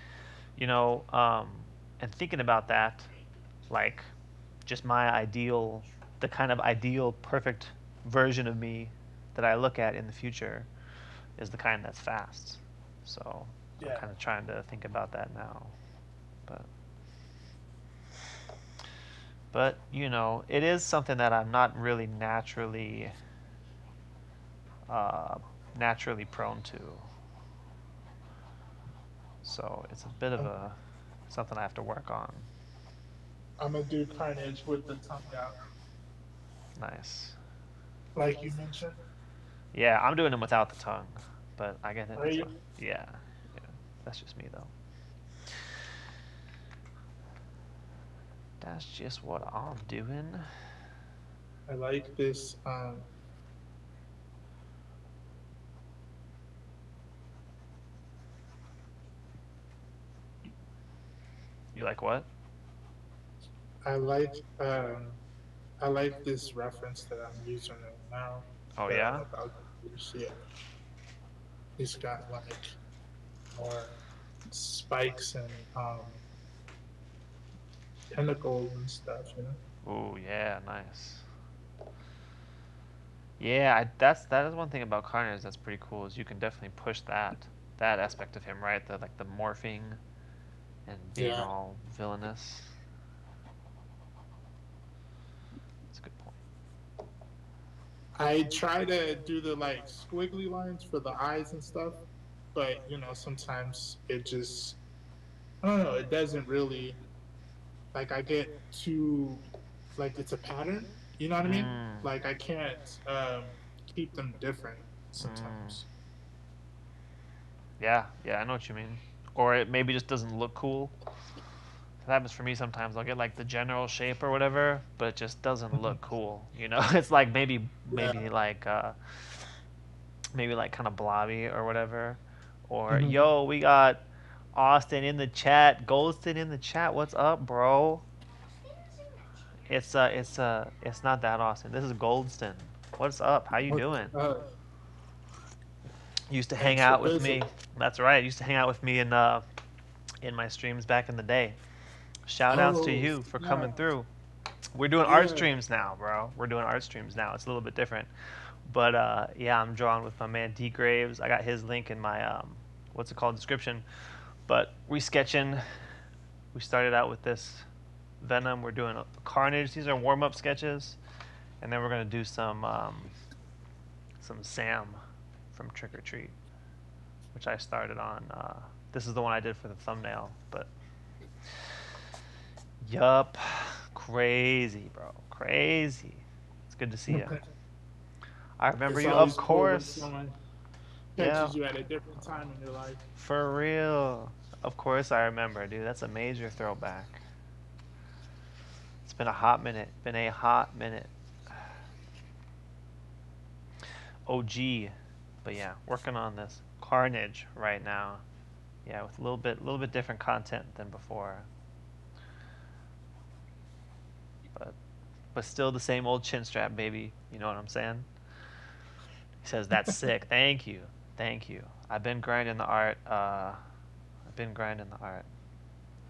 you know, um, and thinking about that, like just my ideal, the kind of ideal, perfect version of me that I look at in the future is the kind that's fast. So I'm Yeah. kind of trying to think about that now. But it is something that I'm not really uh, naturally prone to. So it's a bit of I'm, a something I have to work on. I'm gonna do Carnage with the tongue out, Nice. like you mentioned. Yeah, I'm doing them without the tongue, but I get it. Are So you? yeah, yeah, that's just me though. That's just what I'm doing. I like this. You like what? I like. I like this reference that I'm using right now Oh that I'm yeah. about to use. Yeah, he's got like more spikes and tentacles and stuff. You know. Oh yeah, nice. Yeah, that is one thing about Carnage that's pretty cool is you can definitely push that aspect of him, right? The like the morphing and being Yeah. all villainous. That's a good point. I try to do the like squiggly lines for the eyes and stuff, but sometimes it just I don't know, it doesn't really like I get too like it's a pattern, you know what I mean? Mm, Like I can't keep them different mm. sometimes. Yeah, yeah, I know what you mean. Or it maybe just doesn't look cool. That happens for me sometimes. I'll get like the general shape or whatever, but it just doesn't Mhm. look cool. It's like Yeah. maybe like kind of blobby or whatever. Or Hmm. yo, we got Austin in the chat, Goldston in the chat. What's up, bro? It's not that Austin. This is Goldston. What's up? How you doing? Uh, Used to hang thanks for out with me. visiting. That's right. Used to hang out with me in my streams back in the day. Shout outs to Oh, you for yeah. coming through. We're doing art Yeah. streams now, bro. We're doing art streams now. It's a little bit different. But yeah, I'm drawing with my man D.Graves. I got his link in my what's it called description. But we sketching. We started out with this Venom. We're doing Carnage. These are warm up sketches, and then we're gonna do some Sam from Trick or Treat, which I started on. This is the one I did for the thumbnail, but yup, crazy, bro, crazy. It's good to see you. I remember It's you, of always cool when course. someone Yeah, catches you at a different time in your life. for real. Of course I remember, dude. That's a major throwback. It's been a hot minute. Been a hot minute. OG. But yeah, working on this Carnage right now. Yeah, with a little bit different content than before. But still the same old chin strap, baby. You know what I'm saying? He says, that's sick. Thank you. Thank you. I've been grinding the art.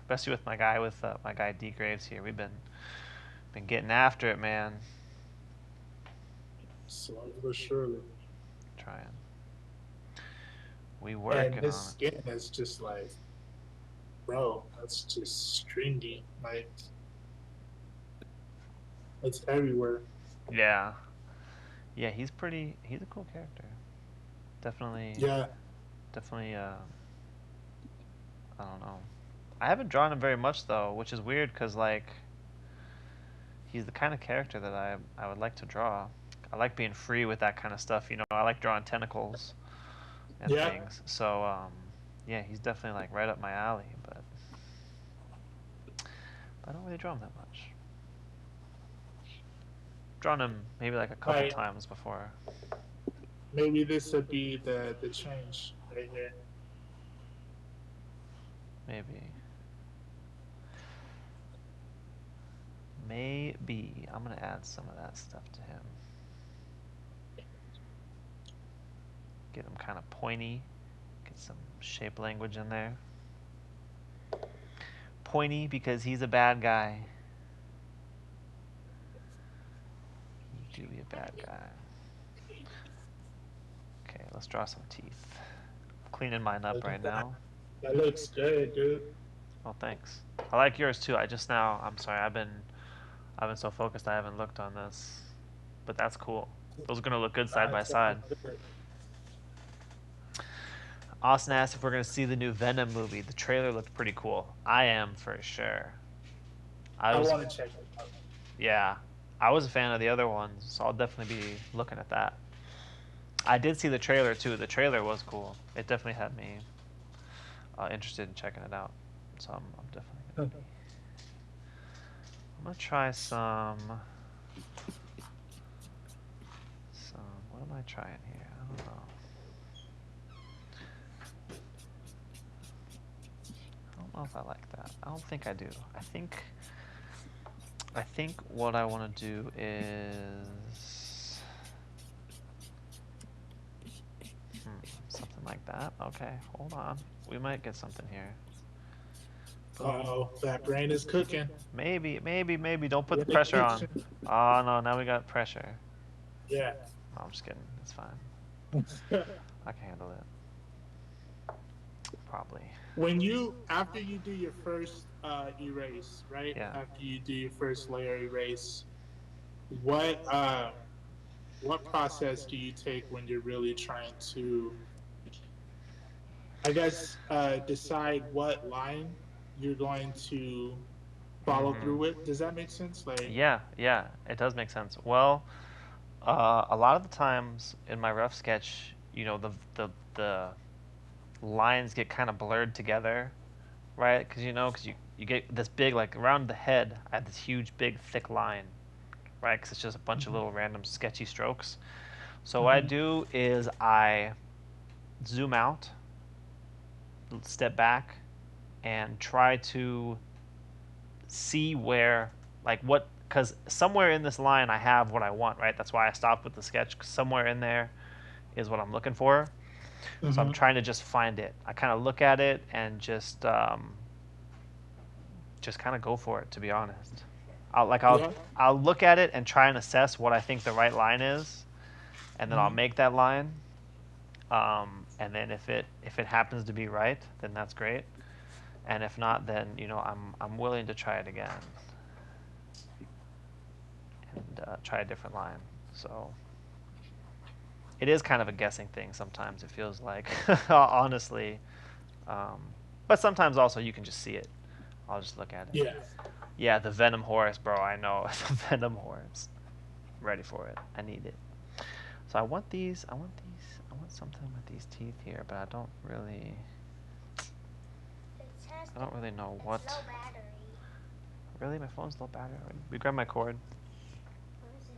Especially with my guy D.Graves here. We've been getting after it, man. Slowly but surely. Trying. We And working his on skin is just like, bro, that's just stringy. Like, it's everywhere. it. Yeah. Yeah, he's a cool character. Definitely, Yeah. definitely, I don't know. I haven't drawn him very much though, which is weird because like he's the kind of character that I would like to draw. I like being free with that kind of stuff. You know, I like drawing tentacles and Yeah. things. So yeah, he's definitely like right up my alley. But I don't really draw him that much. Drawn him maybe like a couple Like, times before. maybe this would be the change right here. Maybe. Maybe I'm gonna add some of that stuff to him. Get him kind of pointy. Get some shape language in there. Pointy because he's a bad guy. He do be a bad guy. Okay, let's draw some teeth. I'm cleaning mine up right now. That looks good, dude. Oh, thanks. I like yours too. I'm sorry. I've been so focused. I haven't looked on this, but that's cool. Those are gonna look good side by side. Austin asked if we're gonna see the new Venom movie. The trailer looked pretty cool. I am for sure. I want to check it out. Yeah, I was a fan of the other ones, so I'll definitely be looking at that. I did see the trailer too. The trailer was cool. It definitely had me interested in checking it out. So I'm definitely gonna be. I'm gonna try some. What am I trying here? I don't know. I don't know if I like that. I don't think I do. I think what I want to do is something like that. Okay, hold on. We might get something here. Oh, that brain is cooking. Maybe. Don't put the pressure on. Oh no, now we got pressure. Yeah. No, I'm just kidding. It's fine. I can handle it. Probably. When you after you do your first erase, right? Yeah. After you do your first layer erase, what what process do you take when you're really trying to, I guess, decide what line you're going to follow through with? Does that make sense? Like, Yeah, it does make sense. Well, a lot of the times in my rough sketch, you know, the lines get kind of blurred together, right? Because you get this big, like around the head, I have this huge, big, thick line, right? Because it's just a bunch of little random sketchy strokes. So what I do is I zoom out, step back, and try to see where, like what, because somewhere in this line I have what I want, right? That's why I stopped with the sketch. 'Cause somewhere in there is what I'm looking for. So I'm trying to just find it. I kind of look at it and just kind of go for it. To be honest, yeah. I'll look at it and try and assess what I think the right line is, and then I'll make that line. And then if it happens to be right, then that's great. And if not, then I'm willing to try it again and try a different line. So it is kind of a guessing thing sometimes. It feels like, honestly, but sometimes also you can just see it. I'll just look at it. Yeah. Yeah, the Venom horse, bro. I know the Venom horse. I'm ready for it. I need it. So I want these. I want something with these teeth here, but I don't really. I don't really know what. Low battery. Really, my phone's low battery. We grab my cord. Where is it?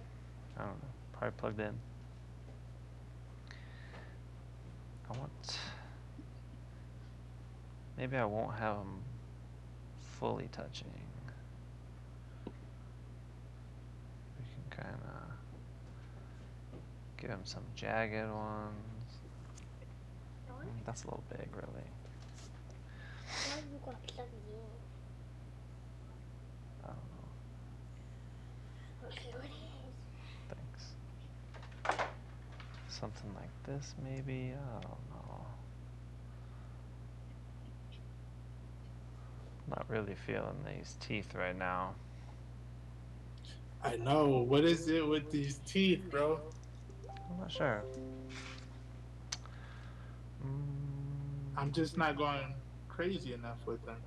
I don't know. Probably plugged in. I want. maybe I won't have them fully touching. We can kind of give him some jagged ones. That's a little big, really. Why you got plug me in? I don't know. Okay, what is? Thanks. Something like this, maybe? I don't know. Not really feeling these teeth right now. I know. What is it with these teeth, bro? I'm not sure. I'm just not going crazy enough with them.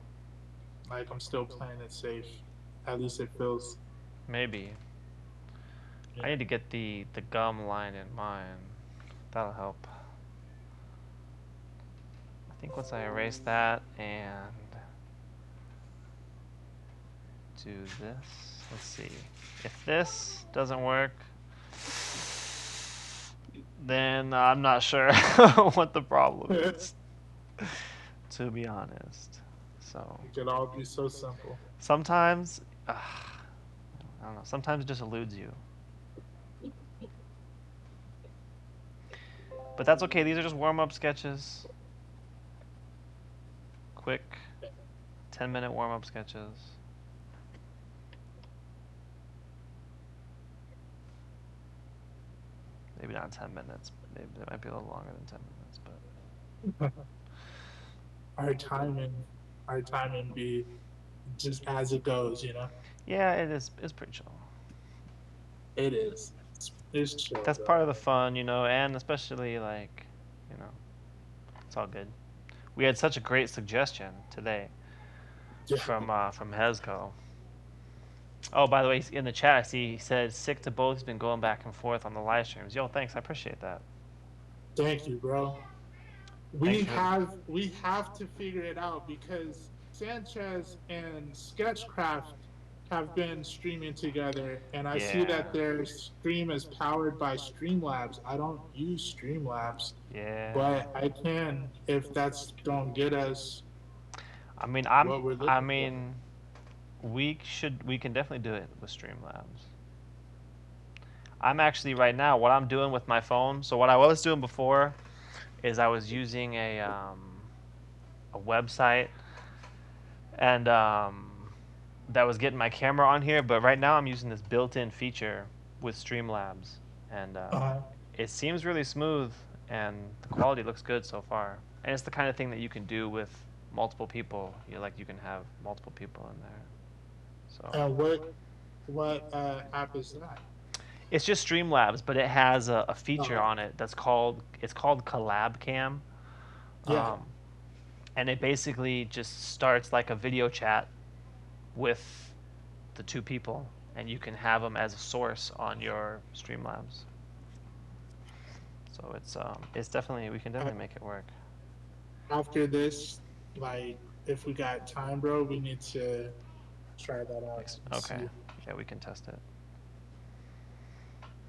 Like I'm still playing it safe. At least it feels. Maybe. Yeah. I need to get the gum line in mine. That'll help. I think once I erase that and do this, let's see. If this doesn't work, then I'm not sure what the problem is, to be honest. So It could all be so simple. sometimes, I don't know, sometimes it just eludes you. But that's okay, these are just warm-up sketches. Quick 10-minute warm-up sketches. Maybe not 10 minutes. Maybe it might be a little longer than 10 minutes, but Our timing be just as it goes, you know? yeah, it is. It's pretty chill. It is. It's chill, That's bro. part of the fun, and especially like, you know, it's all good. We had such a great suggestion today Yeah. from Hezco. Oh, by the way, in the chat, I see he said sick to both. He's been going back and forth on the live streams. Yo, thanks. I appreciate that. Thank you, bro. Thanks We for have to figure it out because Sanchez and Sketchcraft have been streaming together, and I see yeah, that their stream is powered by Streamlabs. I don't use Streamlabs, yeah. but I can if that's gonna get us I mean, what we're I looking for. mean, we can definitely do it with Streamlabs. I'm actually right now what I'm doing with my phone. So what I was doing before is I was using a website and that was getting my camera on here. But right now I'm using this built-in feature with Streamlabs, and Uh, it seems really smooth and the quality looks good so far. And it's the kind of thing that you can do with multiple people. You can have multiple people in there. So and what app is that? it's just Streamlabs, but it has a feature Oh, on it that's called Collab Cam, yeah. um, and it basically just starts like a video chat with the two people, and you can have them as a source on your Streamlabs. So it's definitely we can Uh, definitely make it work. After this, like, if we got time, bro, we need to try that out and Okay, see. yeah, we can test it.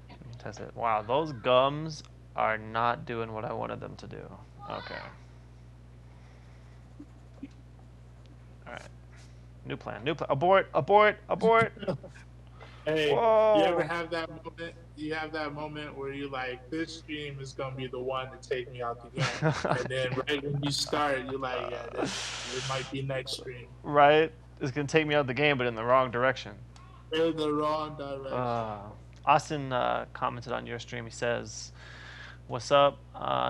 We can test it. Wow, those gums are not doing what I wanted them to do. Okay. All right. New plan. New plan. Abort. Abort. Abort. Hey, you ever Whoa. have that moment? You have that moment where you like, this stream is gonna be the one to take me out the game, and then right when you start, you're like, yeah, it might be next stream. Right? It's gonna take me out of the game, but in the wrong direction. In the wrong direction. Uh, Austin commented on your stream. He says, "What's up?"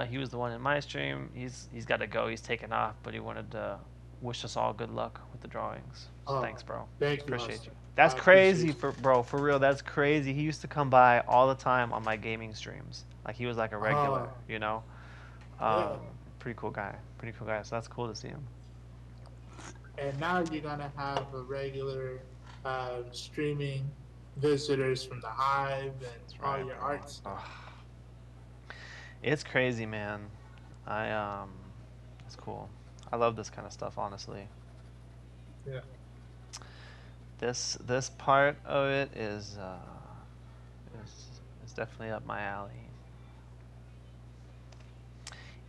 He was the one in my stream. He's got to go. He's taken off, but he wanted to wish us all good luck with the drawings. So Oh, thanks, bro. thank you, Appreciate you. Austin. That's I appreciate crazy you. for bro. For real, that's crazy. He used to come by all the time on my gaming streams. Like he was like a regular, Oh, you know. yeah. Um, Pretty cool guy. Pretty cool guy. So that's cool to see him. And now you're gonna have a regular streaming visitors from the Hive and That's all right, your bro. art stuff. Ugh. It's crazy, man. I it's cool. I love this kind of stuff, honestly. Yeah. This part of it is is definitely up my alley.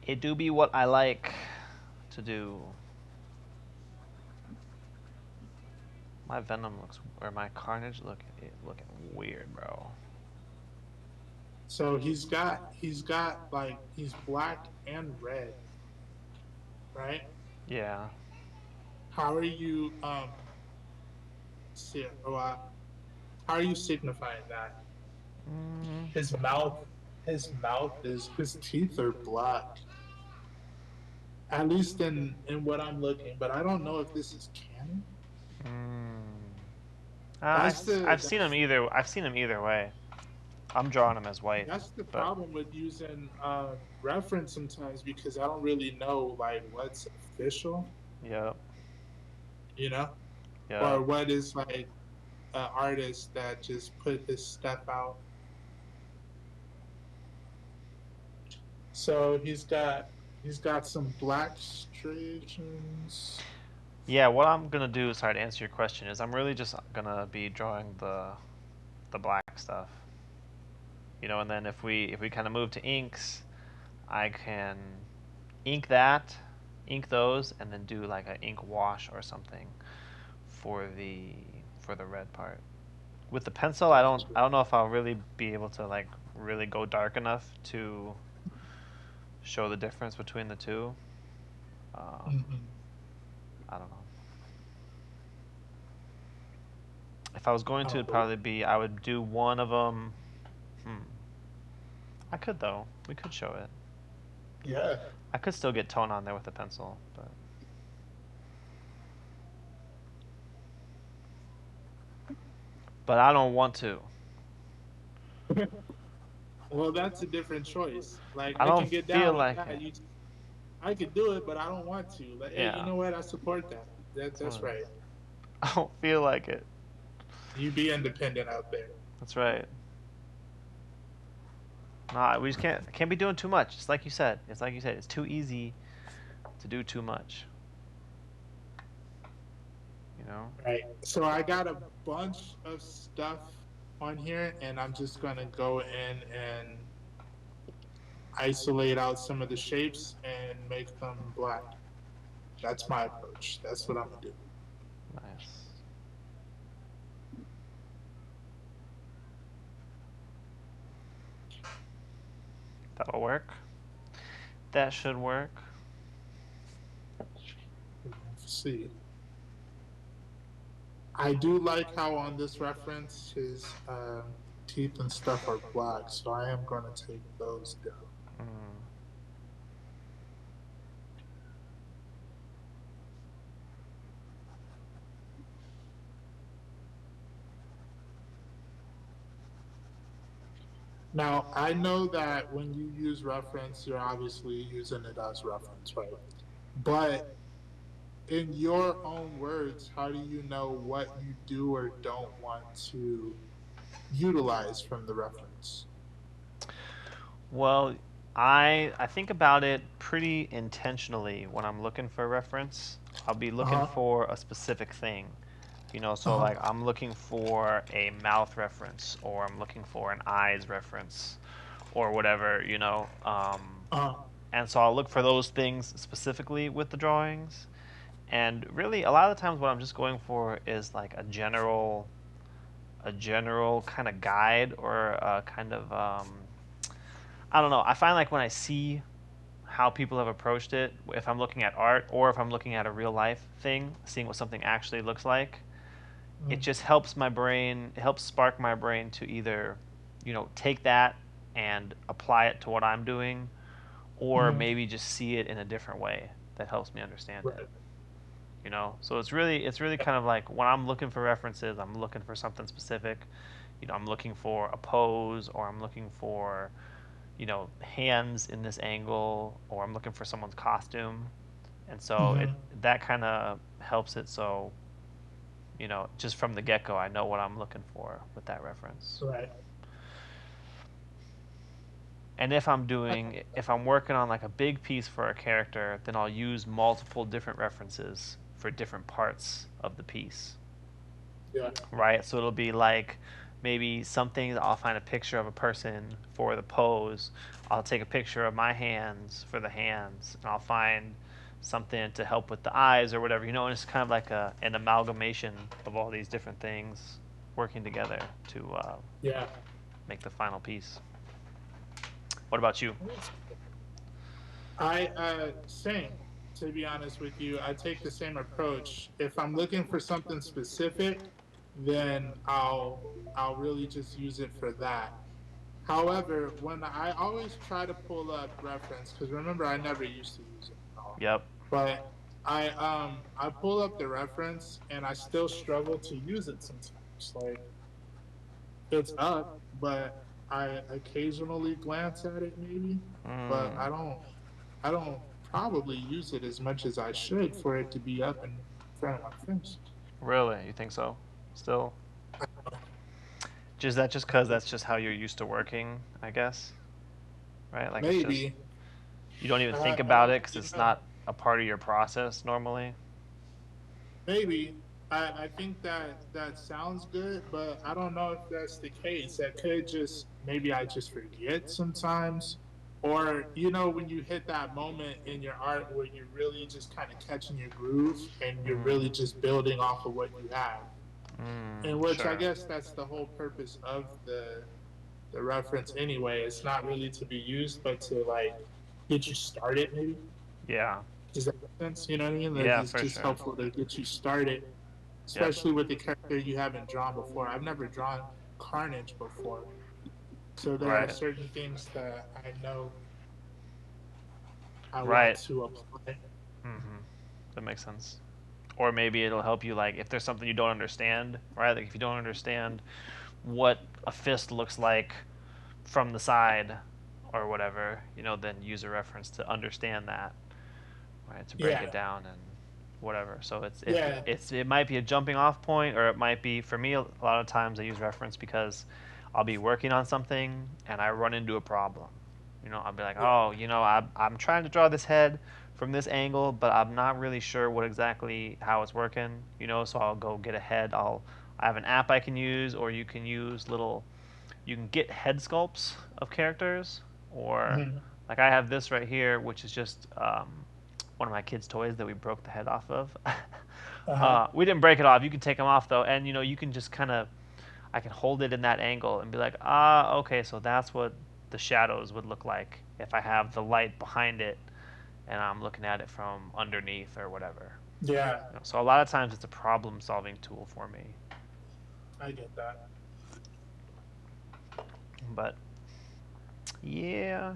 It do be what I like to do. My Venom looks, or my Carnage looking weird, bro. So he's got like he's black and red, right? Yeah. How are you see, how are you signifying that? Mm, His mouth his teeth are black. At least in what I'm looking, but I don't know if this is canon. mm. That's the I've seen him that's either. I've seen him either way. I'm drawing him as white, that's the but problem with using reference sometimes because I don't really know like what's official, yep, you know, yep. or what is like an artist that just put his stuff out. So he's got some black striations. Yeah, what I'm gonna do, sorry to answer your question, is I'm really just gonna be drawing the black stuff, and then if we kind of move to inks, I can ink that, ink those, and then do like an ink wash or something for the red part. With the pencil, Gotcha. I don't know if I'll really be able to like really go dark enough to show the difference between the two. Um, Hmm. I don't know. If I was going to, it'd Oh, probably be I would do one of them. Hmm. I could though. We could show it. yeah. I could still get tone on there with a pencil, but I don't want to. Well, that's a different choice. Like I I don't can get feel down with like that. it. I could do it, but I don't want to. Like, hey, you Yeah, know what? I support that. that's what That's it right. is. I don't feel like it. You be independent out there. That's right. Nah, we just can't be doing too much. It's like you said. It's like you said. It's too easy to do too much. You know. Right. So I got a bunch of stuff on here, and I'm just gonna go in and isolate out some of the shapes and make them black. That's my approach. That's what I'm gonna do. Nice. That'll work. That should work. Let's see. I do like how on this reference his teeth and stuff are black, so I am gonna take those down. Mm. Now, I know that when you use reference, you're obviously using it as reference, right? But in your own words, how do you know what you do or don't want to utilize from the reference? Well, I think about it pretty intentionally when I'm looking for a reference. I'll be Uh looking huh. for a specific thing. Uh So huh. like I'm looking for a mouth reference or I'm looking for an eyes reference or whatever, Uh and so I'll look for those things specifically with the drawings. And really a lot of the times what I'm just going for is like a general kind of guide or a kind of I don't know. I find like when I see how people have approached it, if I'm looking at art or if I'm looking at a real life thing, seeing what something actually looks like, it huh. just helps my brain, it helps spark my brain to either, take that and apply it to what I'm doing, or Mm-hmm. maybe just see it in a different way that helps me understand it. Right. So it's really kind of like when I'm looking for references, I'm looking for something specific. I'm looking for a pose, or I'm looking for, hands in this angle, or I'm looking for someone's costume, and so it Mm-hmm. that kind of helps it. So just from the get go, I know what I'm looking for with that reference. Right. And if I'm working on like a big piece for a character, then I'll use multiple different references for different parts of the piece, Yeah. right? So it'll be like maybe something I'll find a picture of a person for the pose. I'll take a picture of my hands for the hands, and I'll find something to help with the eyes or whatever, and it's kind of like an amalgamation of all these different things working together to Yeah. make the final piece. What about you? I same. To be honest with you, I take the same approach. If I'm looking for something specific, then I'll really just use it for that. However, when I always try to pull up reference, because remember I never used to use it at all, Yep. but I pull up the reference and I still struggle to use it sometimes. Like it's up, but I occasionally glance at it maybe, but Mm, I don't probably use it as much as I should for it to be up in front of my face. really? You think so? Still? Is that just because that's just how you're used to working, I guess? Right? Like it's just, Maybe you don't even think I about don't it because really it's know. not a part of your process normally. Maybe I think that that sounds good, but I don't know if that's the case. That could just maybe I just forget sometimes, or when you hit that moment in your art where you're really just kind of catching your groove and you're really just building off of what you have. In which I Sure. guess that's the whole purpose of the reference anyway. It's not really to be used, but to like get you started. Maybe Yeah. does that make sense? You know what I mean? Like Yeah, it's for just sure. helpful to get you started, Yep. especially with the character you haven't drawn before. I've never drawn Carnage before, so there are Right. certain things that I know I want Right. to apply. Mm-hmm. That makes sense. Or maybe it'll help you, like, if there's something you don't understand, right? Like, if you don't understand what a fist looks like from the side or whatever, then use a reference to understand that, right? To break Yeah, it down and whatever. So yeah, it might be a jumping off point, or it might be, for me, a lot of times I use reference because I'll be working on something and I run into a problem. I'll be like, yeah, oh, I'm trying to draw this head from this angle, but I'm not really sure what exactly how it's working. So I'll go get a head. I have an app I can use, or you can use you can get head sculpts of characters, or mhm, like I have this right here, which is just one of my kids' toys that we broke the head off of. uh-huh. We didn't break it off. You can take them off though, and you can just I can hold it in that angle and be like, okay, so that's what the shadows would look like if I have the light behind it and I'm looking at it from underneath or whatever. Yeah. So a lot of times it's a problem-solving tool for me. I get that. But yeah,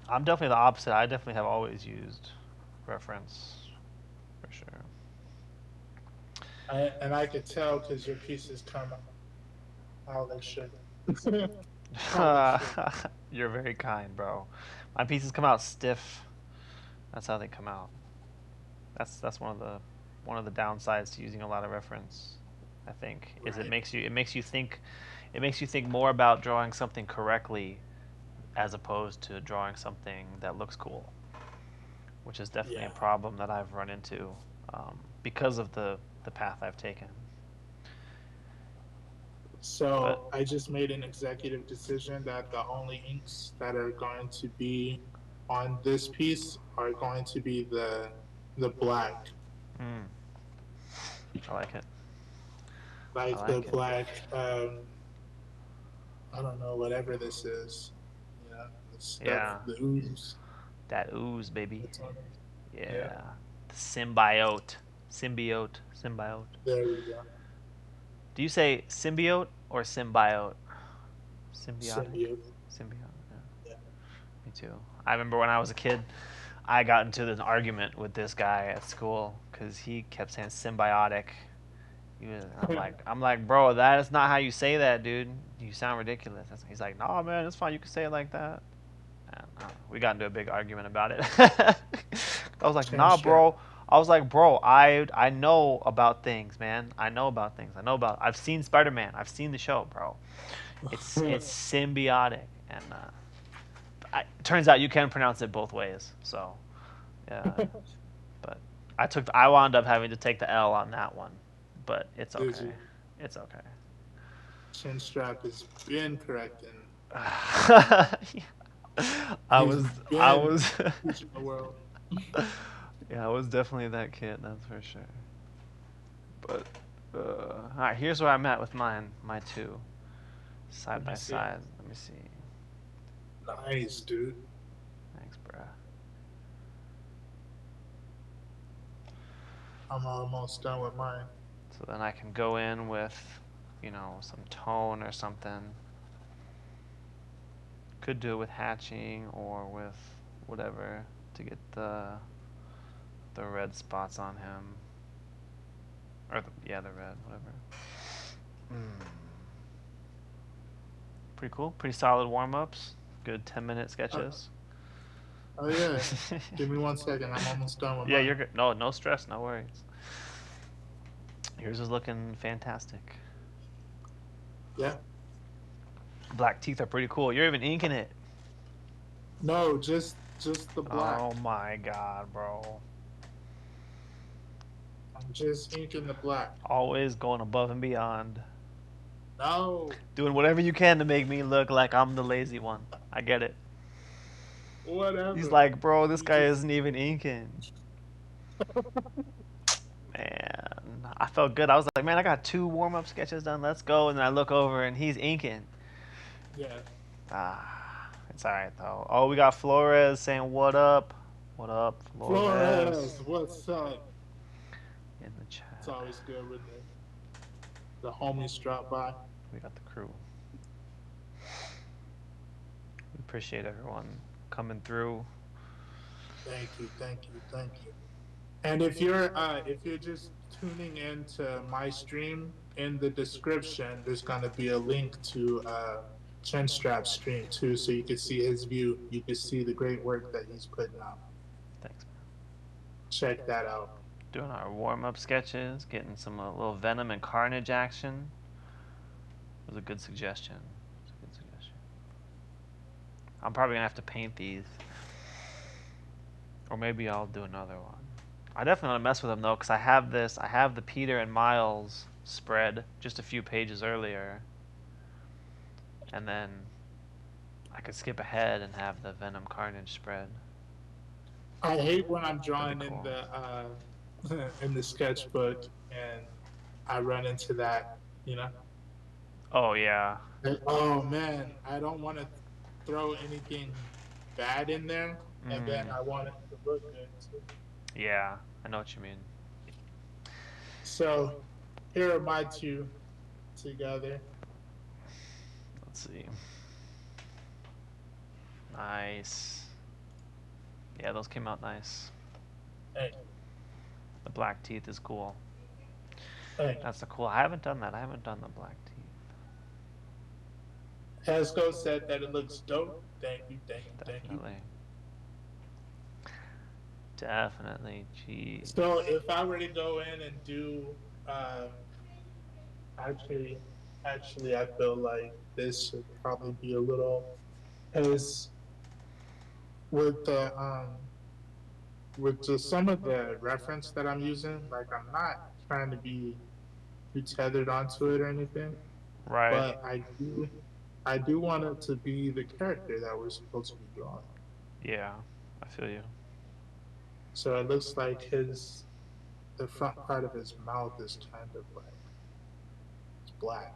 I'm definitely the opposite. I definitely have always used reference for sure. And I could tell because your pieces come out how they should. How they should. You're very kind, bro. My pieces come out stiff. That's how they come out. That's one of the downsides to using a lot of reference. I think is Right. it makes you think more about drawing something correctly as opposed to drawing something that looks cool, which is definitely a Yeah. problem that I've run into because of the path I've taken. But So I just made an executive decision that the only inks that are going to be on this piece are going to be the black, mm, I like it. I like the like it. black. I don't know whatever this is. The stuff, Yeah, the ooze. that ooze, baby. That's on it. Yeah. Yeah, the symbiote. There we go. Do you say symbiote or symbiote? Symbiotic? Symbiote. Symbiote. Yeah, Yeah. me too. I remember when I was a kid, I got into an argument with this guy at school because he kept saying symbiotic. I'm like, bro, that is not how you say that, dude. You sound ridiculous. He's like, no, man, it's fine. You can say it like that. And, we got into a big argument about it. I was like, Chin nah, strap. bro. I was like, bro, I know about things, man. I know about things. I've seen Spider Man. I've seen the show, bro. It's symbiotic, and turns out you can pronounce it both ways. So, yeah, but I wound up having to take the L on that one, but it's Did okay. you? It's okay. Chin strap has been correcting. Yeah. I He's was, I been was, teaching the world. yeah, I was definitely that kid. That's for sure. But, all right, here's where I'm at with mine. My two, side Let me by see. side. Let me see. Nice, dude. Thanks, bruh. I'm almost done with mine. So then I can go in with, some tone or something. Could do it with hatching or with whatever to get the red spots on him. Or the red, whatever. Pretty cool. Pretty solid warm-ups. Good 10-minute Uh, sketches. oh yeah. Give me 1 second. I'm almost done with Yeah, mine. you're good. No stress, no worries. Yours is looking fantastic. Yeah. Black teeth are pretty cool. You're even inking it. No, just the black. Oh my god, bro. I'm just inking the black. Always going above and beyond. No. Doing whatever you can to make me look like I'm the lazy one. I get it. He's Whatever. like, bro, this You guy just isn't even inking. Man, I felt good. I was like, man, I got 2 warm-up sketches done. Let's go. And then I look over and he's inking. yeah. It's all right though. Oh, we got Flores saying what up? What up, Flores? Flores, what's up? In the It's chat. always good when the homies drop by. We got the crew. We appreciate everyone coming through. Thank you, thank you, thank you. And if you're just tuning into my stream, in the description there's gonna be a link to Chinstrap's stream too, so you can see his view. You can see the great work that he's putting out. Thanks, man. Check that out. Doing our warm-up sketches, getting some little Venom and Carnage action. It was a good suggestion. I'm probably gonna have to paint these, or maybe I'll do another one. I definitely want to mess with them though, because I have this. I have the Peter and Miles spread just a few pages earlier, and then I could skip ahead and have the Venom Carnage spread. I hate when I'm drawing Cool. in the in the sketchbook and I run into that, you know. Oh yeah. Like, oh man, I don't want to throw anything bad in there, and then I want it to look good too. Yeah, I know what you mean. So here are my two together. Let's see. Nice. Yeah, those came out nice. Hey. The black teeth is cool. Hey. That's the cool. I haven't done that. I haven't done the black teeth. Hasco said that it looks dope. Thank you, thank you, thank you. Definitely. Jeez. So if I were to go in and do, actually, I feel like this should probably be a little, because with with just some of the reference that I'm using, like I'm not trying to be too tethered onto it or anything, Right. but I do want it to be the character that we're supposed to be drawing. Yeah, I feel you. So it looks like the front part of his mouth is kind of like, it's black.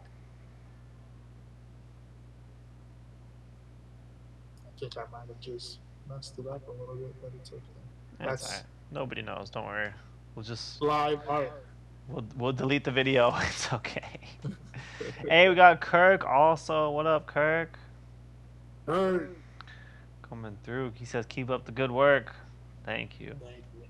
I think I might have just messed it up a little bit, but it's okay. That's all right. Nobody knows. Don't worry. We'll just live art. We'll delete the video. It's okay. Hey, we got Kirk also. What up, Kirk? Kirk. Coming through. He says, keep up the good work. Thank you. Thank you.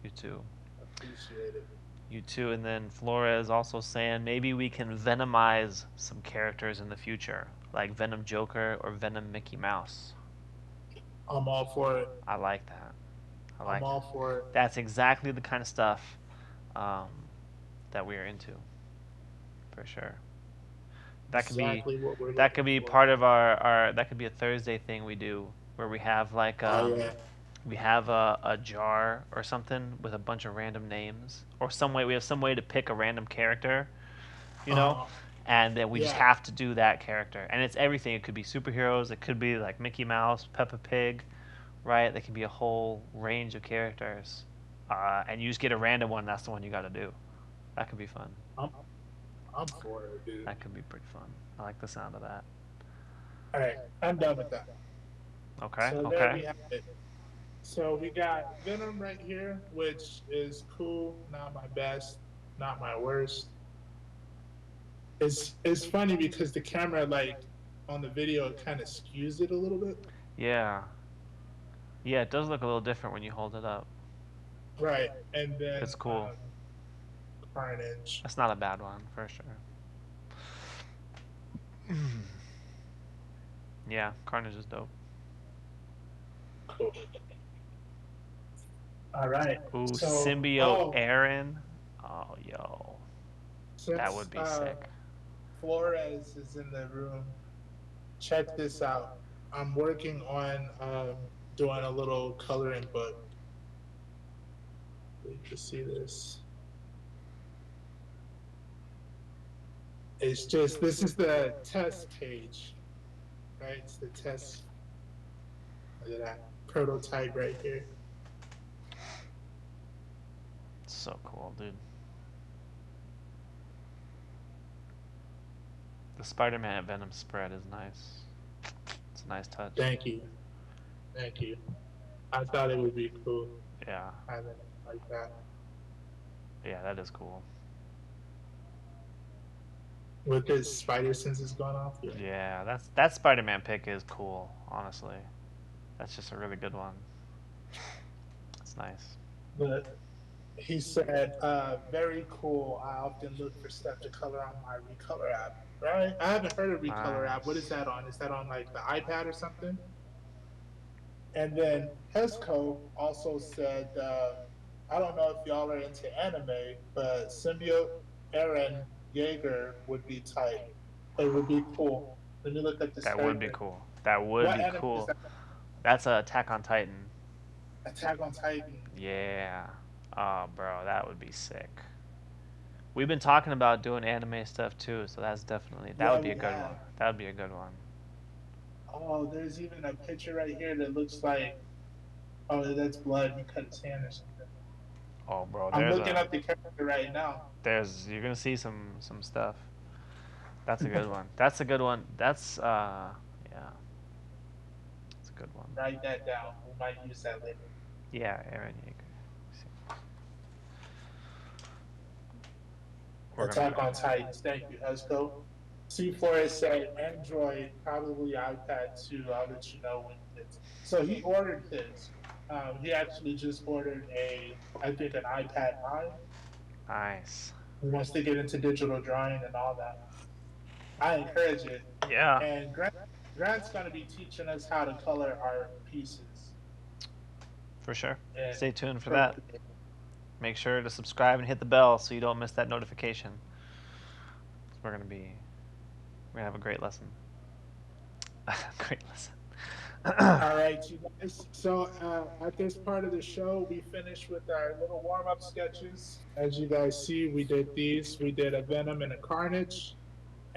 You too. Appreciate it. You too. And then Flores also saying maybe we can Venomize some characters in the future, like Venom Joker or Venom Mickey Mouse. I'm all for it. I like that. I'm all for it. That's exactly the kind of stuff that we are into, for sure. That could exactly be what we're that could be for. part of our that could be a Thursday thing we do where we have like we have a jar or something with a bunch of random names, or we have some way to pick a random character, you know, and then we just Yeah. have to do that character. And it's everything. It could be superheroes. It could be like Mickey Mouse, Peppa Pig, right? There can be a whole range of characters, and you just get a random one. That's the one you got to do. That could be fun. I'm I'm for it, dude. That could be pretty fun. I like the sound of that. All right, I'm done with that. Okay. So there Okay. we have it. So we got Venom right here, which is cool. Not my best, not my worst. It's funny because the camera, like on the video, kind of skews it a little bit. Yeah. Yeah. It does look a little different when you hold it up. Right, and then It's cool. Carnage. That's not a bad one for sure. Yeah, Carnage is dope. Cool. All right. Ooh, So, symbiote Aaron. Oh, yo, that since would be sick. Flores is in the room, check this out. I'm working on doing a little coloring book. You can see this. It's just, this is the test page, right? It's the test. Look at that prototype right here. So cool, dude. The Spider-Man Venom spread is nice. It's a nice touch. Thank you. Thank you. I thought it would be cool Yeah. having it like that. Yeah, that is cool. With his spider senses going off. Yeah, that Spider-Man pick is cool, honestly. That's just a really good one. It's nice. But he said, very cool. I often look for stuff to color on my Recolor app. Right? I haven't heard of Recolor app. What is that on? Is that on like the iPad or something? And then Hesco also said, I don't know if y'all are into anime, but Symbiote Eren Jaeger would be tight. It would be cool. Let me look at this. That would be cool. That would What be anime cool. is that? That's Attack on Titan. Attack on Titan. Yeah. Oh, bro, that would be sick. We've been talking about doing anime stuff too, so that's definitely would be a good one. That would be a good one. Oh, there's even a picture right here that looks like, oh, that's blood. You cut his hand or something. Oh, bro, I'm looking up the character right now. You're gonna see some stuff. That's a good one. That's a good one. That's yeah. That's a good one. Write that down. We might use that later. Yeah, Eren Yeager. Attack on Titans. Thank you, Hesco. C4 said Android, probably iPad too. I'll let you know when it's. So he ordered his. He actually just ordered I think an iPad 9. Nice. He wants to get into digital drawing and all that. I encourage it. Yeah. And Grant's going to be teaching us how to color our pieces. For sure. And stay tuned for that. Make sure to subscribe and hit the bell so you don't miss that notification. We're gonna have a great lesson. Great lesson. All right, you guys. So at this part of the show, we finished with our little warm-up sketches. As you guys see, we did these. We did a Venom and a Carnage.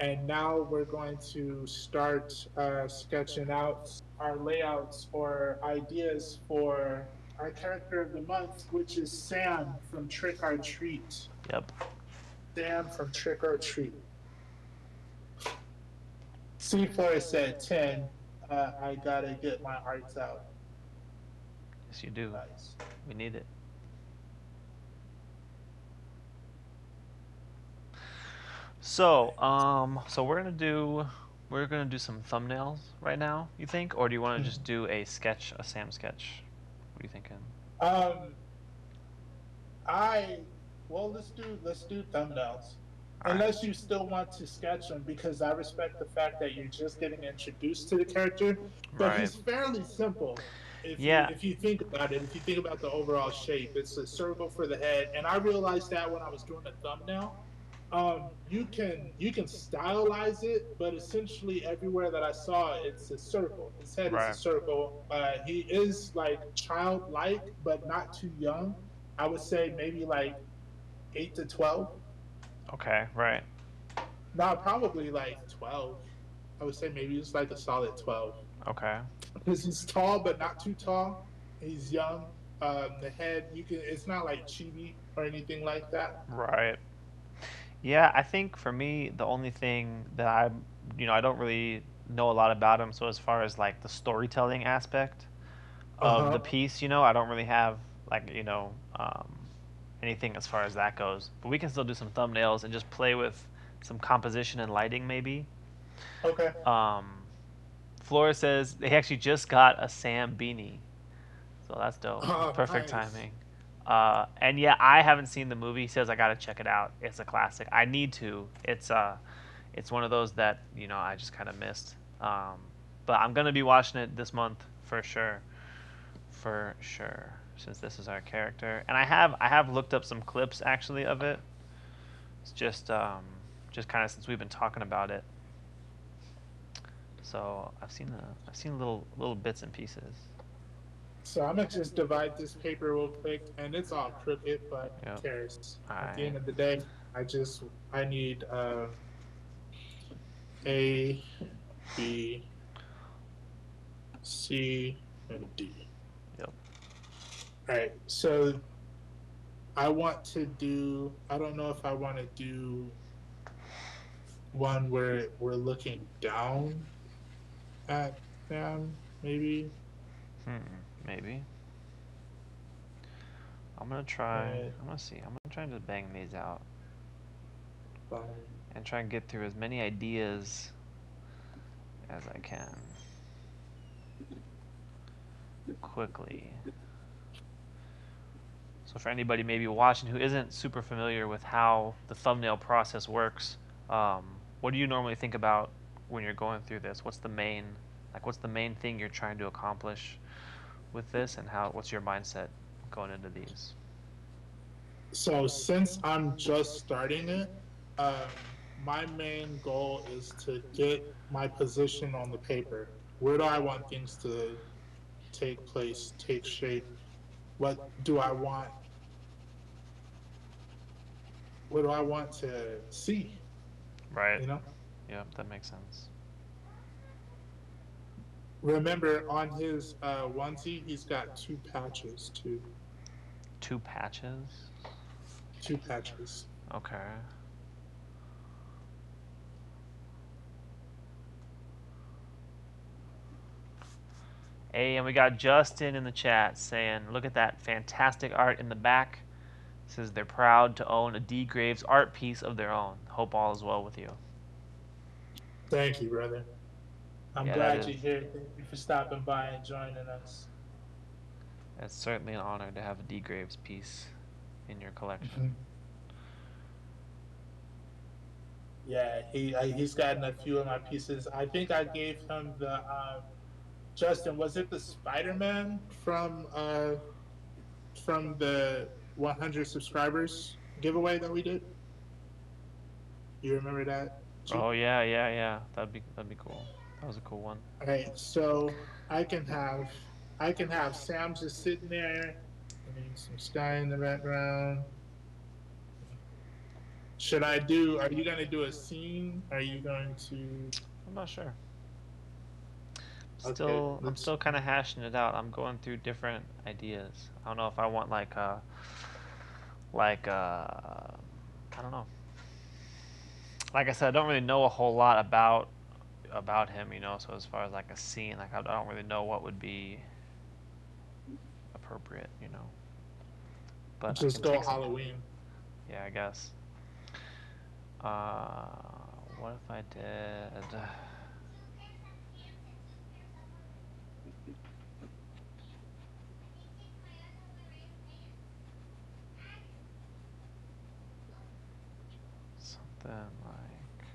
And now we're going to start sketching out our layouts or ideas for our character of the month, which is Sam from Trick or Treat. Yep. Sam from Trick or Treat. C4 said 10. I gotta get my arts out. Yes, you do. Nice. We need it. So, so we're gonna do some thumbnails right now. You think, or do you want to just do a Sam sketch? What are you thinking? Let's do thumbnails. Unless you still want to sketch him, because I respect the fact that you're just getting introduced to the character. But he's fairly simple. If you think about it, if you think about the overall shape, it's a circle for the head. And I realized that when I was doing a thumbnail. You can stylize it, but essentially everywhere that I saw it's a circle. His head is a circle. He is like childlike, but not too young. I would say maybe like 8 to 12. Okay, right. Not probably like 12. I would say maybe it's like a solid 12. Okay. Because he's tall, but not too tall. He's young. The head, you can. It's not like chibi or anything like that. Right. Yeah, I think for me, the only thing that I don't really know a lot about him. So as far as like the storytelling aspect Uh of the huh. piece, I don't really have like, anything as far as that goes. But we can still do some thumbnails and just play with some composition and lighting, maybe. Okay. Um, Flora says they actually just got a Sam beanie. So that's dope. Oh, Perfect nice. timing. And yeah, I haven't seen the movie. He says I gotta check it out. It's a classic. I need to. It's one of those that I just kind of missed. But I'm gonna be watching it this month for sure. Since this is our character, and I have looked up some clips actually of it. It's just kind of since we've been talking about it. So I've seen little bits and pieces. So I'm gonna just divide this paper real quick, and it's all crooked, but Yep. who cares? All At the right. end of the day, I need A, B, C, and D. Yep. All right. So I want to do. I don't know if I want to do one where we're looking down at them, maybe. Maybe. I'm gonna try. Uh, I'm gonna see. I'm gonna try and just bang these out fine. and try and get through as many ideas as I can quickly. So for anybody maybe watching who isn't super familiar with how the thumbnail process works, what do you normally think about when you're going through this? What's the main thing you're trying to accomplish with this, and what's your mindset going into these? So since I'm just starting it, my main goal is to get my position on the paper. Where do I want things to take place, take shape? What do I want? What do I want to see? Right. You know. Yeah, that makes sense. Remember, on his onesie, he's got two patches too. Two patches. Two patches. Okay. Hey, and we got Justin in the chat saying, "Look at that fantastic art in the back." Says they're proud to own a D.Graves art piece of their own. Hope all is well with you. Thank you, brother. I'm Yeah, that glad is. you're here. Thank you for stopping by and joining us. It's certainly an honor to have a D.Graves piece in your collection. Mm-hmm. Yeah, he's gotten a few of my pieces. I think I gave him the Justin. Was it the Spider-Man from the 100 subscribers giveaway that we did? You remember that? G? Oh yeah, yeah, yeah. That'd be cool. That was a cool one. All right, so I can have Sam just sitting there, and some sky in the background. Should I do? Are you going to do a scene? Are you going to? I'm not sure. Okay, I'm let's. still kind of hashing it out. I'm going through different ideas. I don't know if I want like I don't know. Like I said, I don't really know a whole lot about him, So as far as like a scene, like I don't really know what would be appropriate. But I Just can go take some. Halloween. Yeah, I guess. Uh, what if I did? Something like.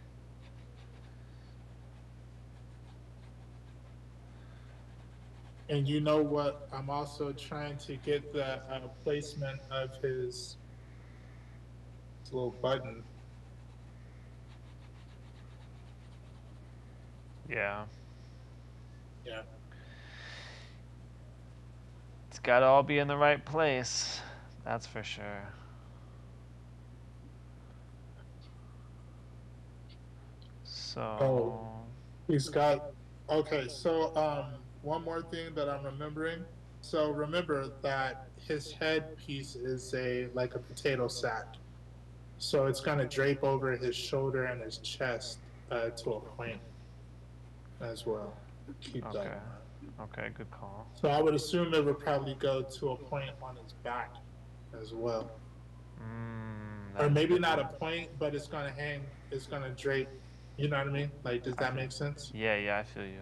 And you know what? I'm also trying to get the placement of his little button. Yeah. Yeah. It's got to all be in the right place. That's for sure. Oh, So, he's got. Okay, so one more thing that I'm remembering. So remember that his headpiece is a like a potato sack. So it's gonna drape over his shoulder and his chest to a point as well. Keep that okay. in mind. Okay, good call. So I would assume it would probably go to a point on his back as well. Or That's a maybe good not point. a point, but it's gonna hang, it's gonna drape. You know what I mean? Like, does I that feel, make sense? yeah, yeah, I feel you.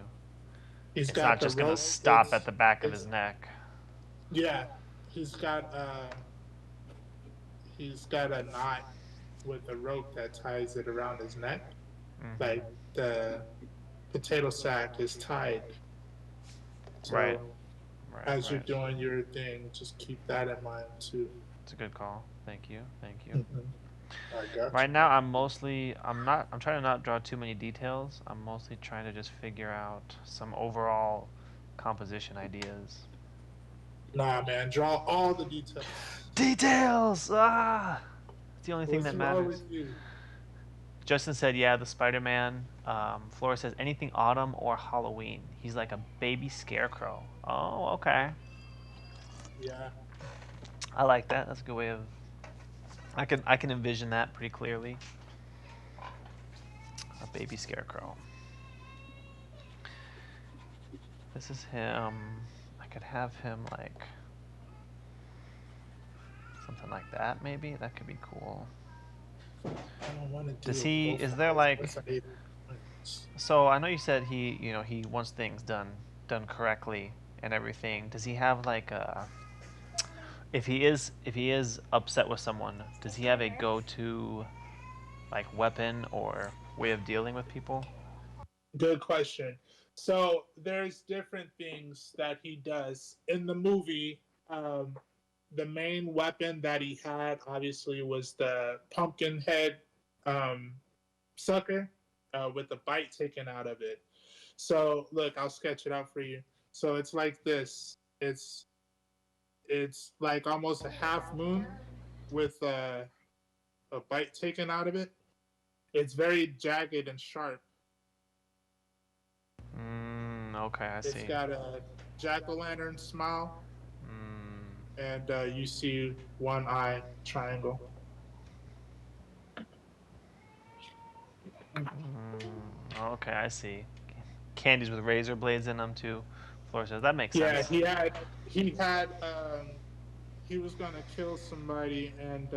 He's It's got not the just gonna rope. stop at the back of his It's neck. yeah. He's got he's got a knot with a rope that ties it around his neck. Like Mm-hmm. the potato sack is tied. Right, So right, as you're right. doing your thing, just keep that in mind too. It's a good call. Thank you, thank you. I got Right you. now, I'm trying to not draw too many details. I'm mostly trying to just figure out some overall composition ideas. Nah, man, draw all the details. Details! Ah! It's the only thing What's that wrong with matters. you? Justin said, yeah, the Spider-Man. Flora says, anything autumn or Halloween. He's like a baby scarecrow. Oh, okay. Yeah. I like that. That's a good way of... I can envision that pretty clearly. A baby scarecrow. This is him. I could have him like... something like that, maybe? That could be cool. I don't want to Does do it he... both Is there eyes. like... That's an 8 points. So I know you said he wants things done correctly and everything. Does he have like a... If he is upset with someone, does he have a go-to like weapon or way of dealing with people? Good question. So there's different things that he does in the movie. Um, the main weapon that he had obviously was the pumpkin head um, sucker with the bite taken out of it. So look, I'll sketch it out for you. So it's like this. It's like almost a half moon with a bite taken out of it. It's very jagged and sharp. Okay, I It's see. got a jack o' lantern smile, Mm, and you see one eye triangle. okay, I see. Candies with razor blades in them too. Flora says that makes Yeah, sense. he was gonna kill somebody, and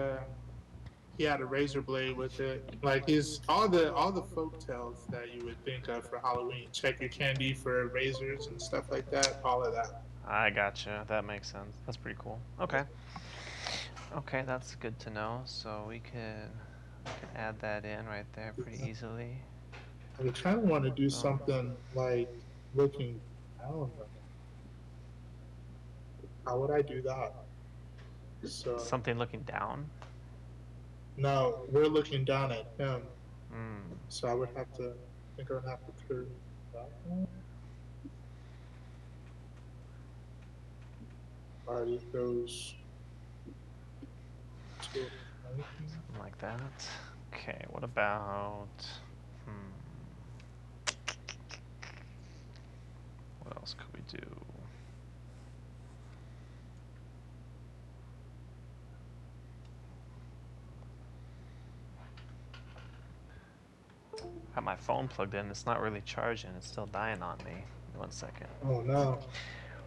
he had a razor blade with it. Like he's all the folk tales that you would think of for Halloween. Check your candy for razors and stuff like that. All of that. I gotcha. That makes sense. That's pretty cool. Okay. Okay, that's good to know. So we can add that in right there pretty easily. I kind of want to do Boom. something like looking. I don't know. How would I do that? So Something looking down. no, we're looking down at him. Mm. So I would have to. I think I would have to curve that one. Already goes to Something like that. Okay, what about... Hmm. What else could we do? I have my phone plugged in. It's not really charging. It's still dying on me. 1 second. Oh no.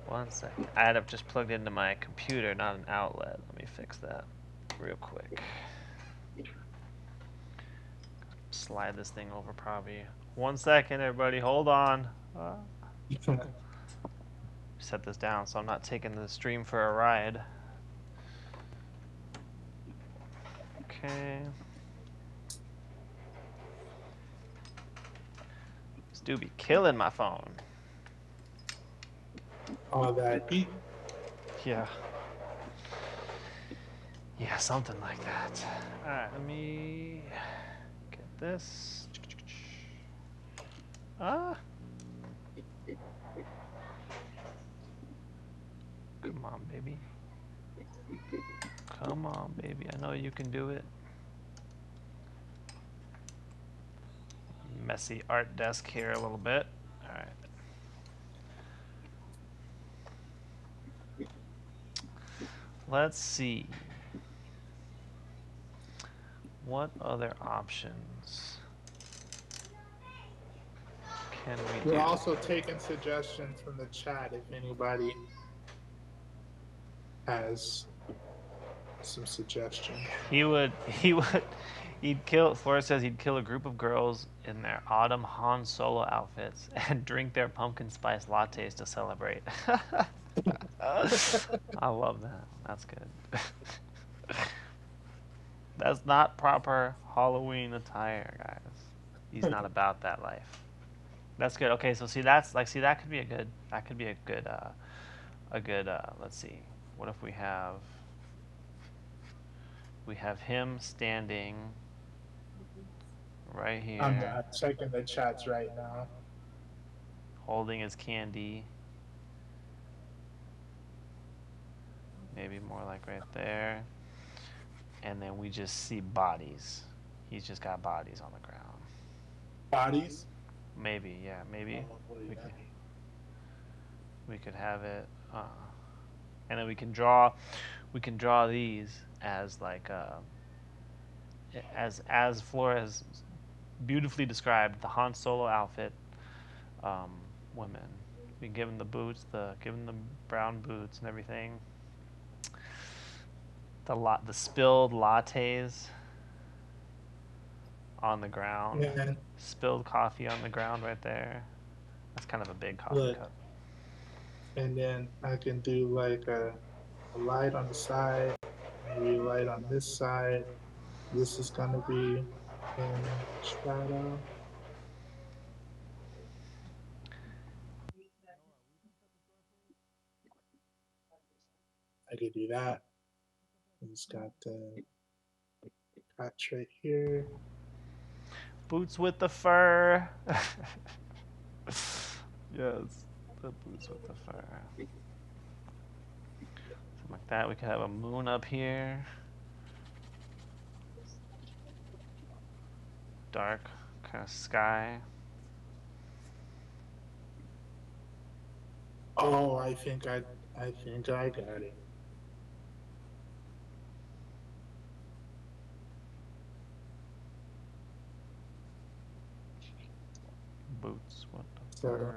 1 second. I had it just plugged into my computer, not an outlet. Let me fix that real quick. Slide this thing over probably. 1 second, everybody. Hold on. Set this down so I'm not taking the stream for a ride. Okay. This dude be killing my phone. All that heat. Yeah. Yeah, something like that. Alright, let me get this. Ah. Come on, baby. Come on, baby. I know you can do it. messy art desk here a little bit. All right. Let's see. What other options can we We're do? also taking suggestions from the chat if anybody has some suggestions. He'd kill. Flora says he'd kill a group of girls in their autumn Han Solo outfits and drink their pumpkin spice lattes to celebrate. I love that. That's good. That's not proper Halloween attire, guys. He's not about that life. That's good. Okay, so see, that's like, see, that could be a good, let's see. What if we have him standing right I'm here, checking the chats right now. holding his candy. Maybe more like right there. And then we just see bodies. He's just got bodies on the ground. Bodies? Maybe, yeah, maybe Oh, what do we you could mean? we could have it, and then we can draw these as like as Flores beautifully described the Han Solo outfit, um, women. We give them the boots, give them the brown boots and everything. The spilled lattes on the ground, Yeah, spilled coffee on the ground right there. That's kind of a big coffee look, cup. and then I can do like a light on the side, maybe a light on this side. This is gonna be in shadow. I could do that. It's got the patch right here. Boots with the fur. Yes, the boots with the fur. Something like that. We could have a moon up here. Dark kind of sky. Oh, I think I got it. Boots with the So fur.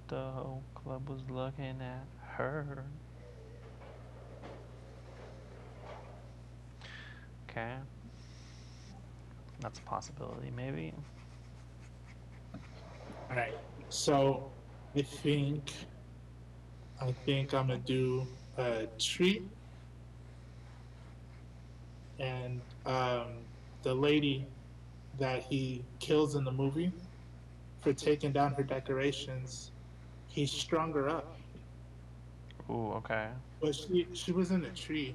The whole club was looking at her. Okay. That's a possibility, maybe. all right. So I think I'm gonna do a tree and the lady that he kills in the movie for taking down her decorations, he strung her up, Ooh, okay. but she was in a tree.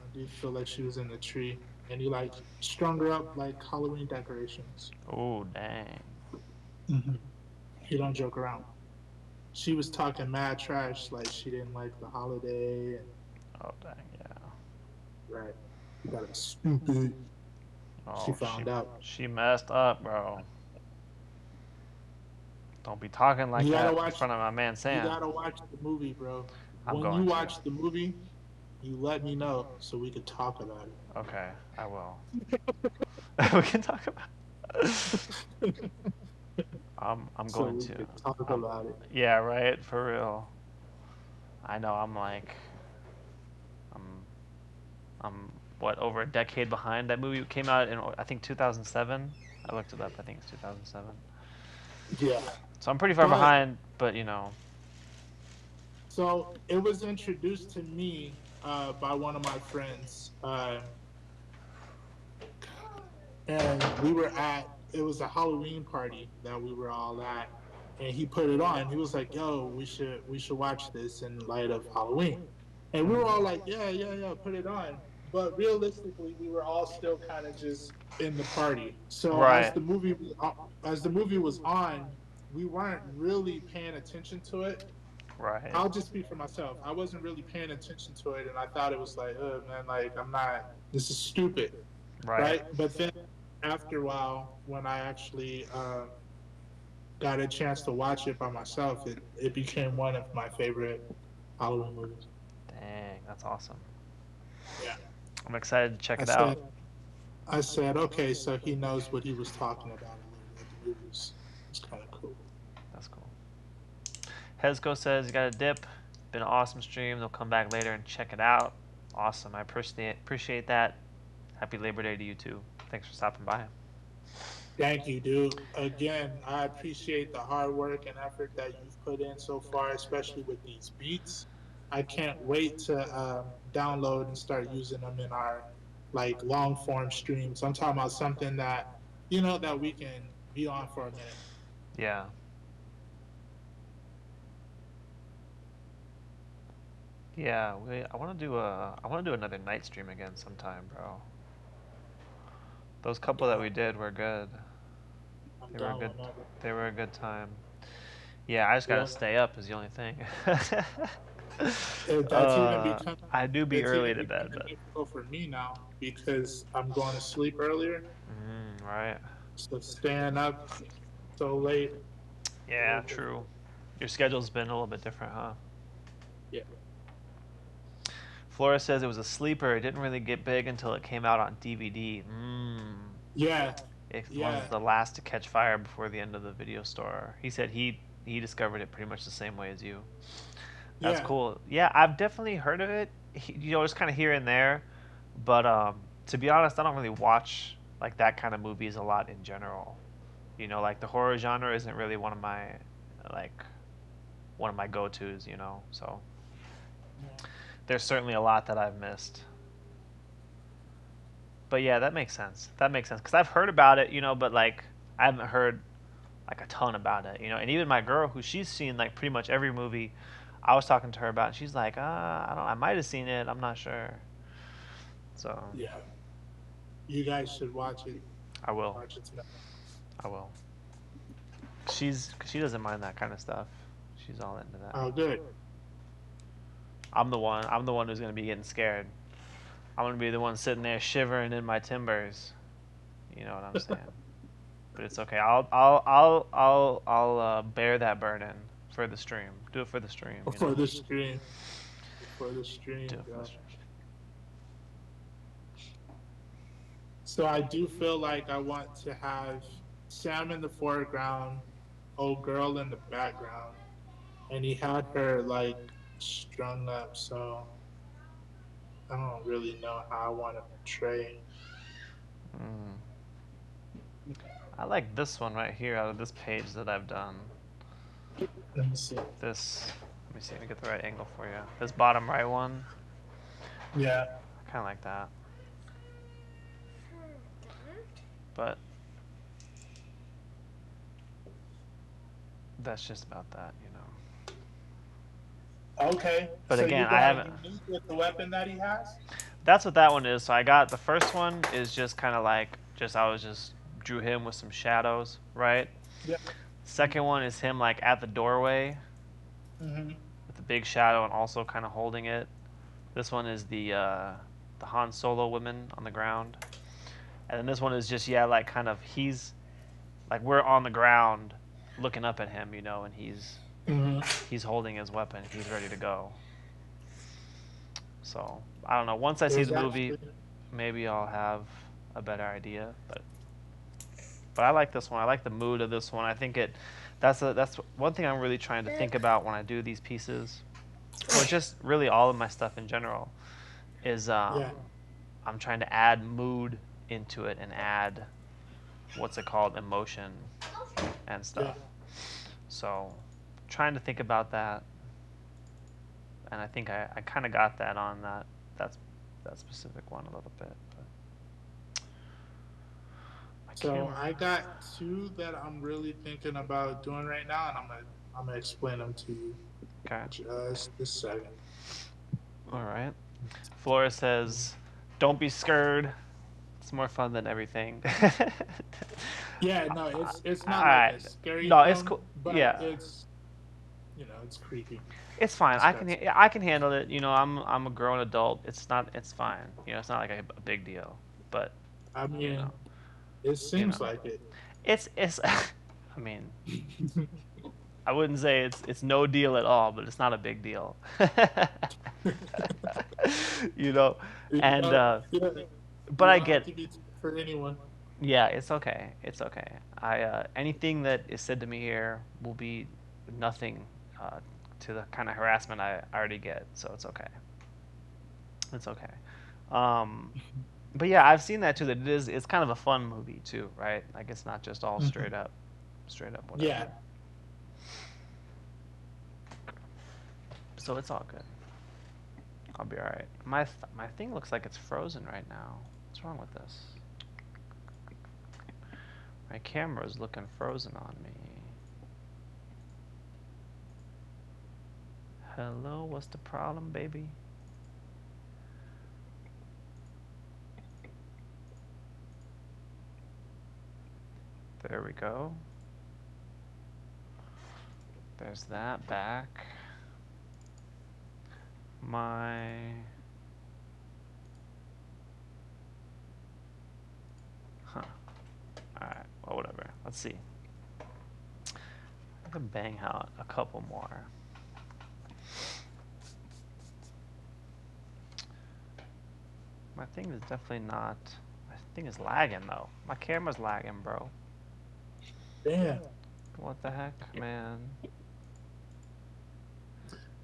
I do feel like she was in the tree, and he like strung her up like Halloween decorations. Ooh, dang. Mm-hmm. He don't joke around. She was talking mad trash, like she didn't like the holiday, and Oh, dang, yeah. right, you gotta be stupid. She Oh, found out. she messed up, bro. Don't be talking like You gotta that in watch. front of my man You Sam. gotta watch the movie, bro. I'm When you going to. watch the movie, you let me know so we could talk about Okay, I will. We can talk about. it. I'm So going we to. could talk Um, about it. yeah, right. For real. I know. I'm I'm what, over a decade behind. That movie came out in, I think, 2007. I looked it up. I think it's 2007. Yeah, So I'm pretty far but behind. But you know. so it was introduced to me by one of my friends, and we were at. It was a Halloween party that we were all at, and he put it on. He was like, "Yo, we should watch this in light of Halloween." And we were all like, "Yeah, yeah, yeah, put it on." But realistically, we were all still kind of just in the party. So Right. as the movie was on, we weren't really paying attention to it. Right. I'll just speak for myself. I wasn't really paying attention to it, and I thought it was like, oh man, like I'm not. This is stupid, Right. right? But then after a while, when I actually got a chance to watch it by myself, it became one of my favorite Halloween movies. Dang, that's awesome. Yeah. I'm excited to check I it out. said, I said, okay, so he knows what he was talking about a little bit. The movies. It's kind of cool. That's cool. Hezco says you got a dip. Been an awesome stream. They'll come back later and check it out. Awesome. I appreciate that. Happy Labor Day to you too. Thanks for stopping by. Thank you, dude. Again, I appreciate the hard work and effort that you've put in so far, especially with these beats. I can't wait to download and start using them in our like long form streams. I'm talking about something that that we can be on for a minute. Yeah. Yeah, I want to do another night stream again sometime, bro. Those I'm couple that down. we did were good. I'm They were a down good. whenever. They were a good time. Yeah, I just gotta Yeah. stay up is the only thing. That's even become I do be it's early even to bed, becoming but difficult for me now because I'm going to sleep earlier. right. So staying up so late, a Yeah, little true. difficult. Your schedule's been a little bit different, huh? Yeah. Flora says it was a sleeper. It didn't really get big until it came out on DVD. Yeah. It was Yeah. the last to catch fire before the end of the video store. He said he discovered it pretty much the same way as you. That's Yeah. cool. Yeah, I've definitely heard of it. Just kind of here and there, but to be honest, I don't really watch like that kind of movies a lot in general. Like the horror genre isn't really like one of my go-tos. So there's certainly a lot that I've missed. But yeah, that makes sense. That makes sense because I've heard about it, but like I haven't heard like a ton about it. And even my girl, who she's seen like pretty much every movie, I was talking to her about, and she's like, I might have seen it. I'm not sure. So Yeah. You guys should watch it. I will. Watch it tonight. I will. She doesn't mind that kind of stuff. She's all into that. Oh, good. I'm the one. I'm the one who's gonna be getting scared. I'm gonna be the one sitting there shivering in my timbers. You know what I'm saying? But it's okay. I'll bear that burden for the stream. Do it for the stream. For the stream. For the stream, Do it for the bro. stream. So I do feel like I want to have Sam in the foreground, old girl in the background, and he had her like strung up. So I don't really know how I want to portray. I like this one right here out of this page that I've done. Let me see. Let me see. Let me get the right angle for you. This bottom right one. Yeah. I kind of like that. But that's just about that. Okay. But so again, you I got haven't. unique with the weapon that he has. That's what that one is. So I got the first one is just kind of like I was just drew him with some shadows, right? Yeah. Second one is him like at the doorway with the big shadow and also kind of holding it. This one is the Han Solo women on the ground, and then this one is just like kind of he's like we're on the ground looking up at him, and he's holding his weapon. He's ready to go. So I don't know. Once I see the movie, maybe I'll have a better idea. But I like this one. I like the mood of this one. I think that's one thing I'm really trying to think about when I do these pieces, or just really all of my stuff in general, is I'm trying to add mood into it and add what's it called, emotion and stuff. So trying to think about that, and I think I kind of got that on that specific one a little bit. So I got two that I'm really thinking about doing right now, and I'm gonna explain them to you. Okay. Just a second. All right. Flora says, "Don't be scared. It's more fun than everything." Yeah, no, it's not like a scary. No, it's cool. But yeah, it's it's creepy. it's fine. I can handle it. I'm a grown adult. It's fine. It's not like a big deal. But I mean, It You seems know, like it. it's. I mean, I wouldn't say it's no deal at all, but it's not a big deal. You know, You and know, yeah, but you I don't have get. to be for anyone. Yeah, it's okay. It's okay. I anything that is said to me here will be nothing to the kind of harassment I already get, so it's okay. It's okay. Um, but yeah, I've seen that too. That it is. It's kind of a fun movie too, right? Like it's not just all Mhm. straight up Yeah. whatever. So it's all good. I'll be all right. My thing looks like it's frozen right now. What's wrong with this? My camera's looking frozen on me. Hello, what's the problem, baby? There we go. There's that back. My... Huh. Alright, well, whatever. Let's see. I can bang out a couple more. My thing is definitely not... My thing is lagging, though. My camera's lagging, bro. Damn. What the heck, man?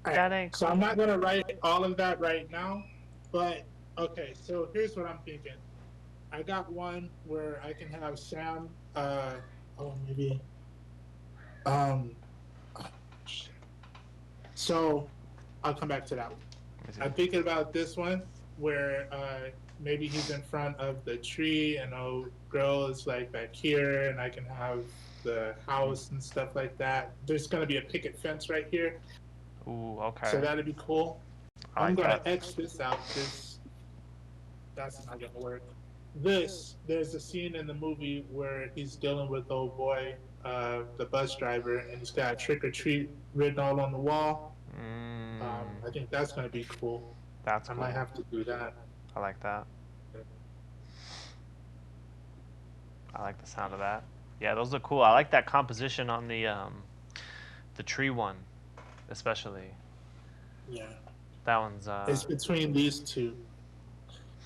All right. That ain't So I'm cool. not gonna write all of that right now, but okay. So here's what I'm thinking. I got one where I can have Sam. Oh, maybe. Um. oh, shit. So I'll come back to that one. Let me I'm see. thinking about this one where maybe he's in front of the tree and old girl is like back here, and I can have the house and stuff like that. There's gonna be a picket fence right here, Ooh, so okay. that'd be cool. I I'm like gonna that. X this out because that's not gonna work. There's a scene in the movie where he's dealing with old boy, the bus driver, and he's got trick or treat written all on the wall. I think that's gonna be cool. That's I might cool. have to do that. I like that. I like the sound of that. Yeah, those look cool. I like that composition on the tree one, especially. Yeah, That one's it's between these two.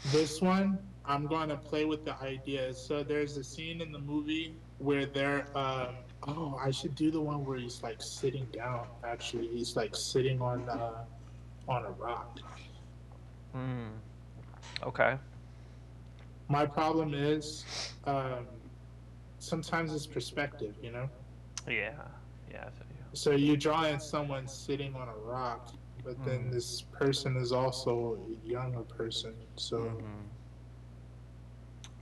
This one, I'm going to play with the ideas. So there's a scene in the movie where they're, oh, I should do the one where he's like sitting down. Actually, he's like sitting on a rock. mm, okay. My problem is, sometimes it's perspective, Yeah. Yeah, I feel you. So you draw in someone sitting on a rock, but then this person is also a younger person. So Mm-hmm.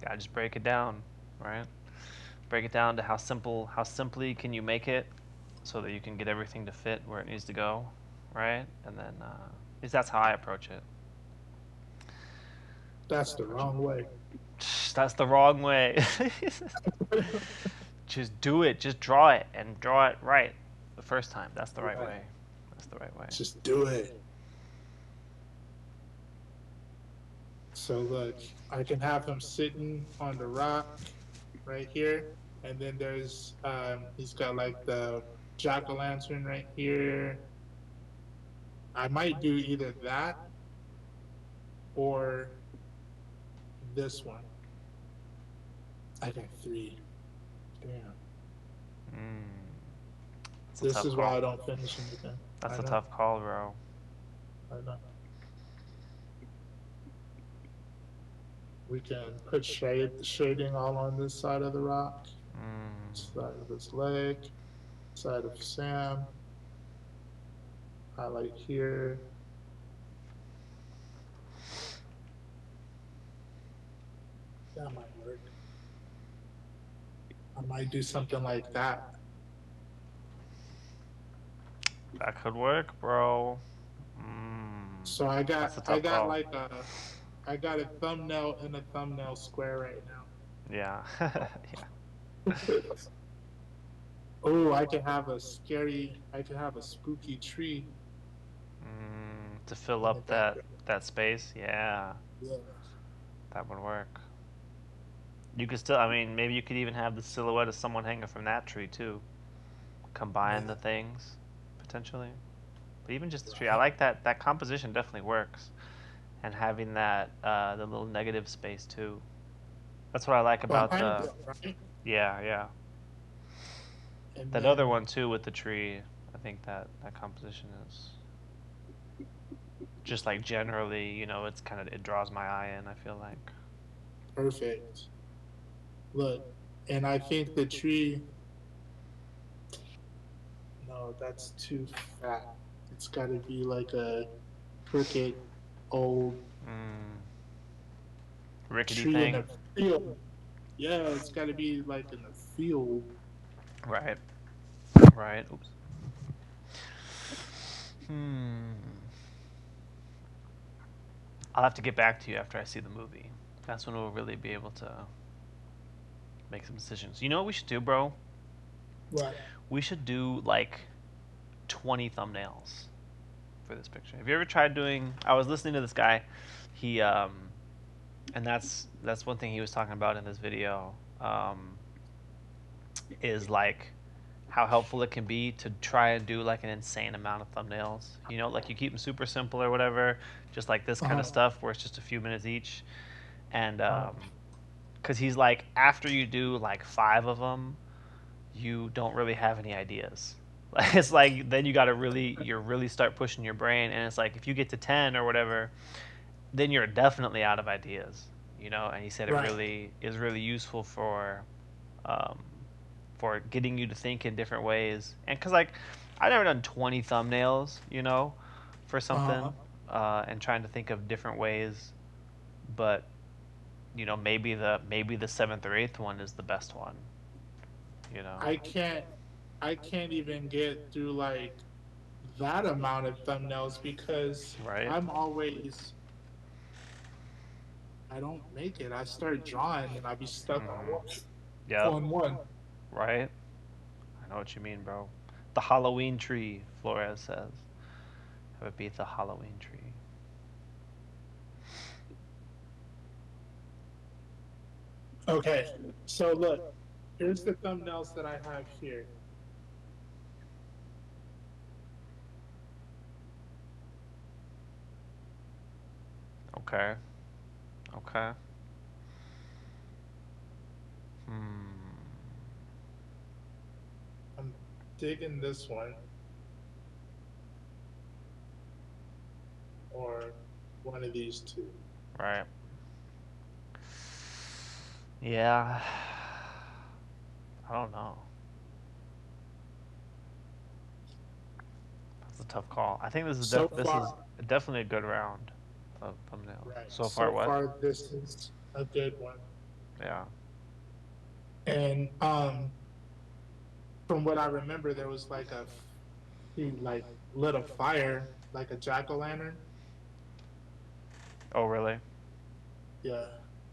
Yeah, just break it down, right? Break it down to how simply can you make it so that you can get everything to fit where it needs to go, right? And then, at least that's how I approach it. that's the wrong way. That's the wrong way. Just do it. Just draw it and draw it right the first time. That's the right Right. way. That's the right way. Just do it. So look, I can have him sitting on the rock right here, and then there's he's got like the jack o' lantern right here. I might do either that or this one. I got three. Damn. Mm, that's a This tough is why call. I don't finish anything. That's I a know. tough call, bro. I know. We can put shading all on this side of the rock, Mm, side of his leg, side of Sam, highlight here. That might work. I might do something like that. that could work, bro. So I got That's a I tough got call. like I got a thumbnail in a thumbnail square right Yeah. Yeah. now. Oh, I can have a spooky tree To fill in the up that background. that space, yeah, Yeah. that would work. You could still, I mean, maybe you could even have the silhouette of someone hanging from that tree too. Combine Yeah. the things potentially. But even just the tree, I Right. like that. That composition definitely works, and having that the little negative space too. That's what I like about Behind the. it, right? Yeah, yeah. And That other then one too with the tree. I think that that composition is just like generally, it's kind of it draws my eye in. I feel like. perfect. Look, and I think the tree, no, that's too fat. It's got to be like a crooked old Mm, rickety tree in thing. a field. Yeah, it's got to be like in a field. Right. Right. Oops. Hmm. I'll have to get back to you after I see the movie. That's when we'll really be able to make some decisions. You know what we should do, bro? Right. We should do like 20 thumbnails for this picture. Have you ever tried doing? I was listening to this guy. He and that's one thing he was talking about in this video. Is like how helpful it can be to try and do like an insane amount of thumbnails. Like you keep them super simple or whatever, just like this kind of Uh-huh. stuff where it's just a few minutes each. And Uh-huh. because he's like, after you do like five of them, you don't really have any ideas. It's like then you really start pushing your brain, and it's like if you get to 10 or whatever, then you're definitely out of ideas. And he said it Right. really is really useful um, for getting you to think in different ways. And because like I've never done 20 thumbnails, for Uh-huh. something, and trying to think of different ways, but maybe the seventh or eighth one is the best one. You know, I can't I can't even get through like that amount of thumbnails because right? I'm always I don't make it. I start drawing and I be stuck on Mm-hmm. Yep. one. Right. I know what you mean, bro. The Halloween tree, Flores says. It would be the Halloween tree. Okay. So look, here's the thumbnails that I have here. Okay. Okay. Hmm. I'm digging this one or one of these two. Right. Yeah. I don't know. That's a tough call. I think So this is far, definitely a good round of thumbnails. right. So far, So what? far this is a good one. Yeah. And from what I remember there was like he like lit a fire like a jack-o'-lantern. Oh, really? Yeah.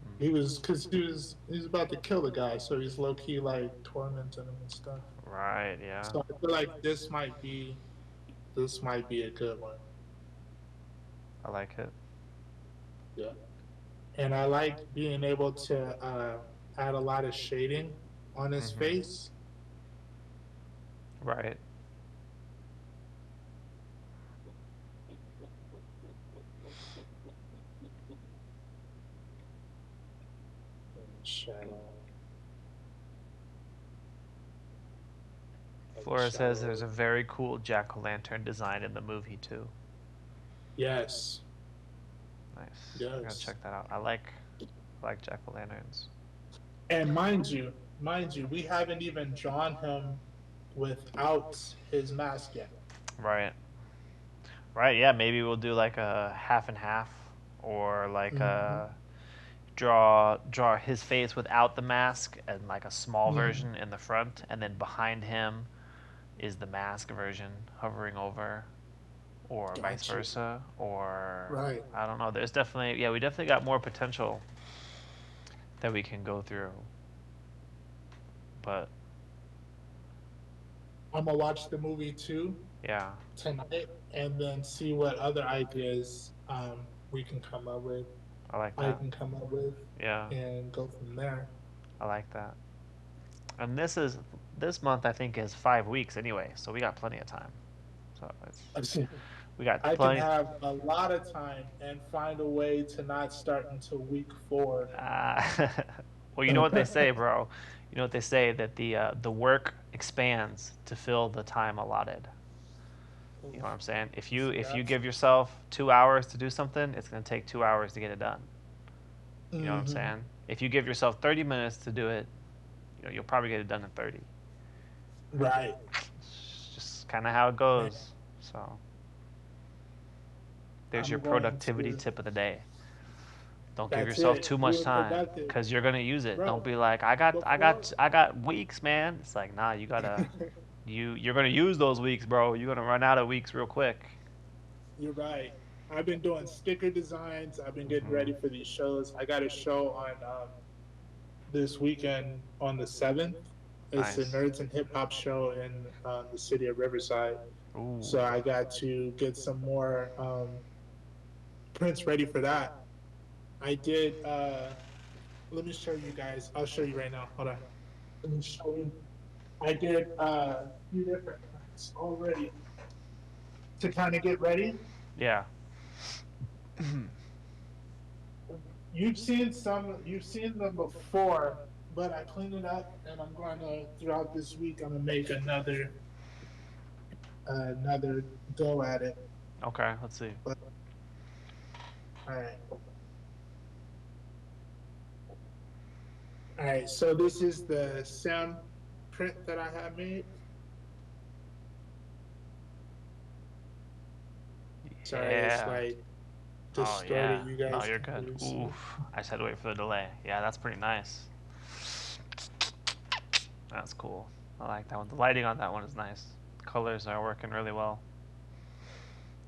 Mm. He was because he was about to kill the guy, so he's low key like tormenting him and stuff. Right. Yeah. So I feel like this might be a good one. I like it. Yeah. And I like being able to add a lot of shading on his Mm-hmm. face. Right. And shadow. Like Flora says there's shadow. a very cool jack o' lantern design in the movie too. Yes. Nice. I gotta Yes. check that out. I like jack o' lanterns. And mind you, we haven't even drawn him without his mask yet. Right. Right. Yeah. Maybe we'll do like a half and half, or like Mm-hmm. a draw his face without the mask and like a small Mm-hmm. version in the front, and then behind him is the mask version hovering over, or vice Got you. versa, or Right. I don't know. There's definitely, yeah, we definitely got more potential that we can go through. But I'm gonna watch the movie too yeah, tonight, and then see what other ideas we can come up with. I like I that. can come up with, Yeah, and go from there. I like that. And this month I think is 5 weeks anyway, so we got plenty of time. So we got I can plenty. have a lot of time and find a way to not start until week 4. Uh, well, you know what they say, bro. You know what they say that the work expands to fill the time allotted. You know what I'm saying? If you Yeah. give yourself 2 hours to do something, it's gonna take 2 hours to get it done. You know what I'm Hmm. saying? If you give yourself 30 minutes to do it, you'll probably get it done in 30. Right. It's just kind of how it Man, goes. So there's your I'm going productivity to. tip of the day. Don't give That's yourself it. too much Being time productive, because you're gonna use it. Don't bro. be like, Before I got weeks, man. It's like, nah, you're gonna use those weeks, bro. You're gonna run out of weeks real quick. you're right. I've been doing sticker designs. I've been getting Hmm. ready for these shows. I got a show on this weekend on the 7th. It's a Nice. Nerds and Hip Hop show in the city of Riverside. Ooh. So I got to get some more prints ready for that. I did. Let me show you guys. I'll show you right now. Hold on. Let me show you. I did a few different prints already to kind of get ready. Yeah. You've seen them before, but I cleaned it up, and I'm going to throughout this week. I'm gonna make another go at it. Okay. Let's see. But all right, all right. So this is the sound print that I have made. Sorry, it's Yeah. like Oh distorted. yeah. You No, guys you're can't good. really see. Oof. I just had to wait for the delay. Yeah, that's pretty nice. That's cool. I like that one. The lighting on that one is nice. Colors are working really well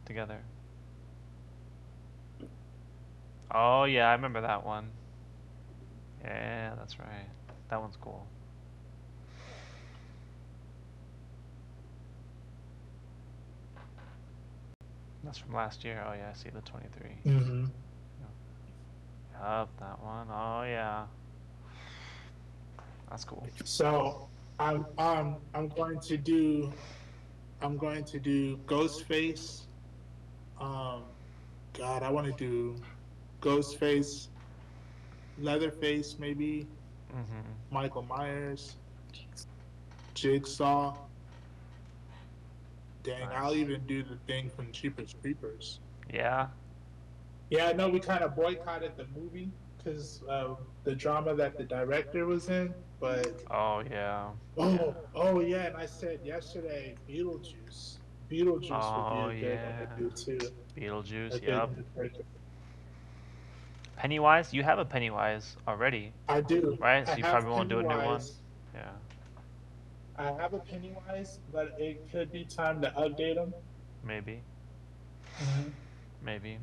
together. Oh yeah, I remember that one. Yeah, that's right. That one's cool. That's from last year. Oh yeah, I see the 23. Mm-hmm. Yup, that one. Oh yeah, that's cool. So I'm going to do Ghostface. Um, God, I want to do Ghostface, Leatherface, maybe Mhm. Michael Myers, Jigsaw. Dang, I'll Nice. even do the thing from Cheapers Creepers. Yeah. Yeah, I know we kind of boycotted the movie because of the drama that the director was in, but Oh yeah. Yeah. oh yeah, and I said yesterday Beetlejuice. Beetlejuice would be Oh a good one to yeah. do too. A Beetlejuice. good, Yup. a good Pennywise. You have a Pennywise already, I do. right? I So you have probably won't do a new one. Pennywise. Yeah. I have a Pennywise, but it could be time to update them. Maybe. Hmm. Maybe.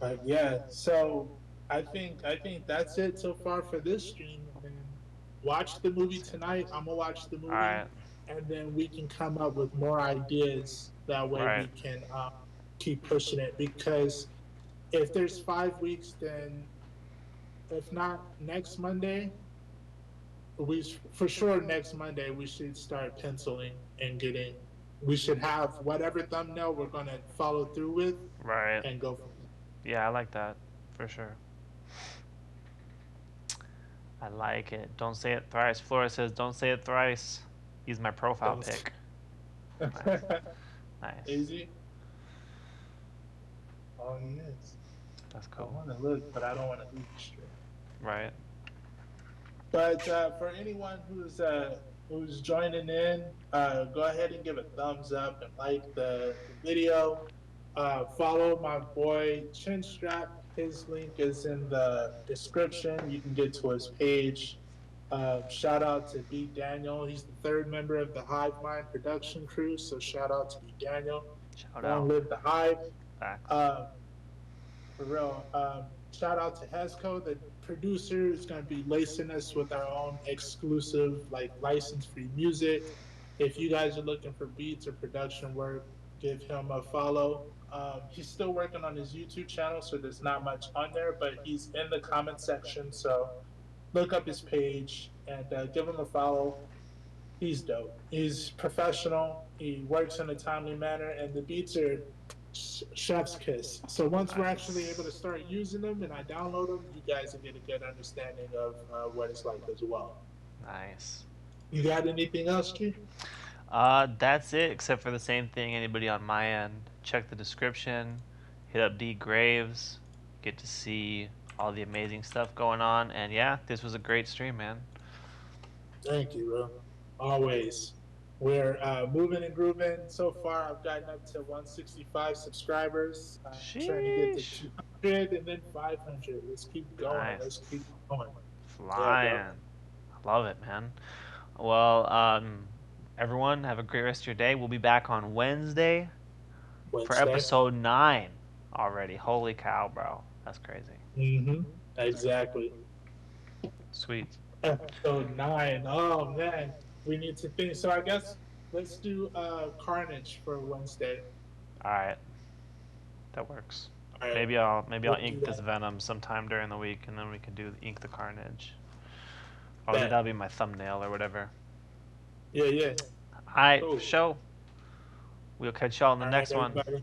But yeah, so I think that's it so far for this stream. And then watch the movie tonight. I'm gonna watch the All movie, right. and then we can come up with more ideas. That way Right. we can keep pushing it. Because if there's 5 weeks, then if not next Monday, we for sure next Monday we should start penciling and getting. We should have whatever thumbnail we're gonna follow through with Right. and go from there. Yeah, I like that for sure. I like it. Don't say it thrice. Flora says, "Don't say it thrice." He's my profile Don't. pic. Nice. Nice. Easy. Oh, he is. That's I cool. want to look, but I don't want to lose the stream. Right. But for anyone who's joining in, go ahead and give a thumbs up and like the video. Follow my boy Chinstrap. His link is in the description. You can get to his page. Shout out to B Daniel. He's the third member of the Hive Mind production crew. So shout out to B Daniel. Shout Long out. live the Hive. Facts. Um, for real. Shout out to Hesco, the producer, is going to be lacing us with our own exclusive, like license-free music. If you guys are looking for beats or production work, give him a follow. He's still working on his YouTube channel, so there's not much on there, but he's in the comment section. So look up his page and give him a follow. He's dope. He's professional. He works in a timely manner, and the beats are chef's kiss. So once we're actually able to Nice. start using them and I download them, you guys will get a good understanding of what it's like as well. Nice. You got anything else, G? That's it, except for the same thing. Anybody on my end, check the description, hit up D.Graves, get to see all the amazing stuff going on. And yeah, this was a great stream, man. Thank you, bro. Always. We're moving and grooving. So far, I've gotten up to 165 subscribers. I'm trying to get to Sheesh. 200 and then 500. Let's keep going. Nice. Let's keep going. Yeah, Flying. bro. I love it, man. Well, everyone, have a great rest of your day. We'll be back on Wednesday for Wednesday. episode 9 already. Holy cow, bro. That's crazy. Mm-hmm. Exactly. Sweet. Episode 9. Oh, man. We need to finish. So I guess let's do Carnage for Wednesday. All right. That works. All right. Maybe I'll We'll do ink this that. Venom sometime during the week, and then we can do Ink the Carnage. Or Bet. that'll be my thumbnail or whatever. Yeah, yeah. All right, Cool. show. We'll catch y'all in the All right, next one. everybody.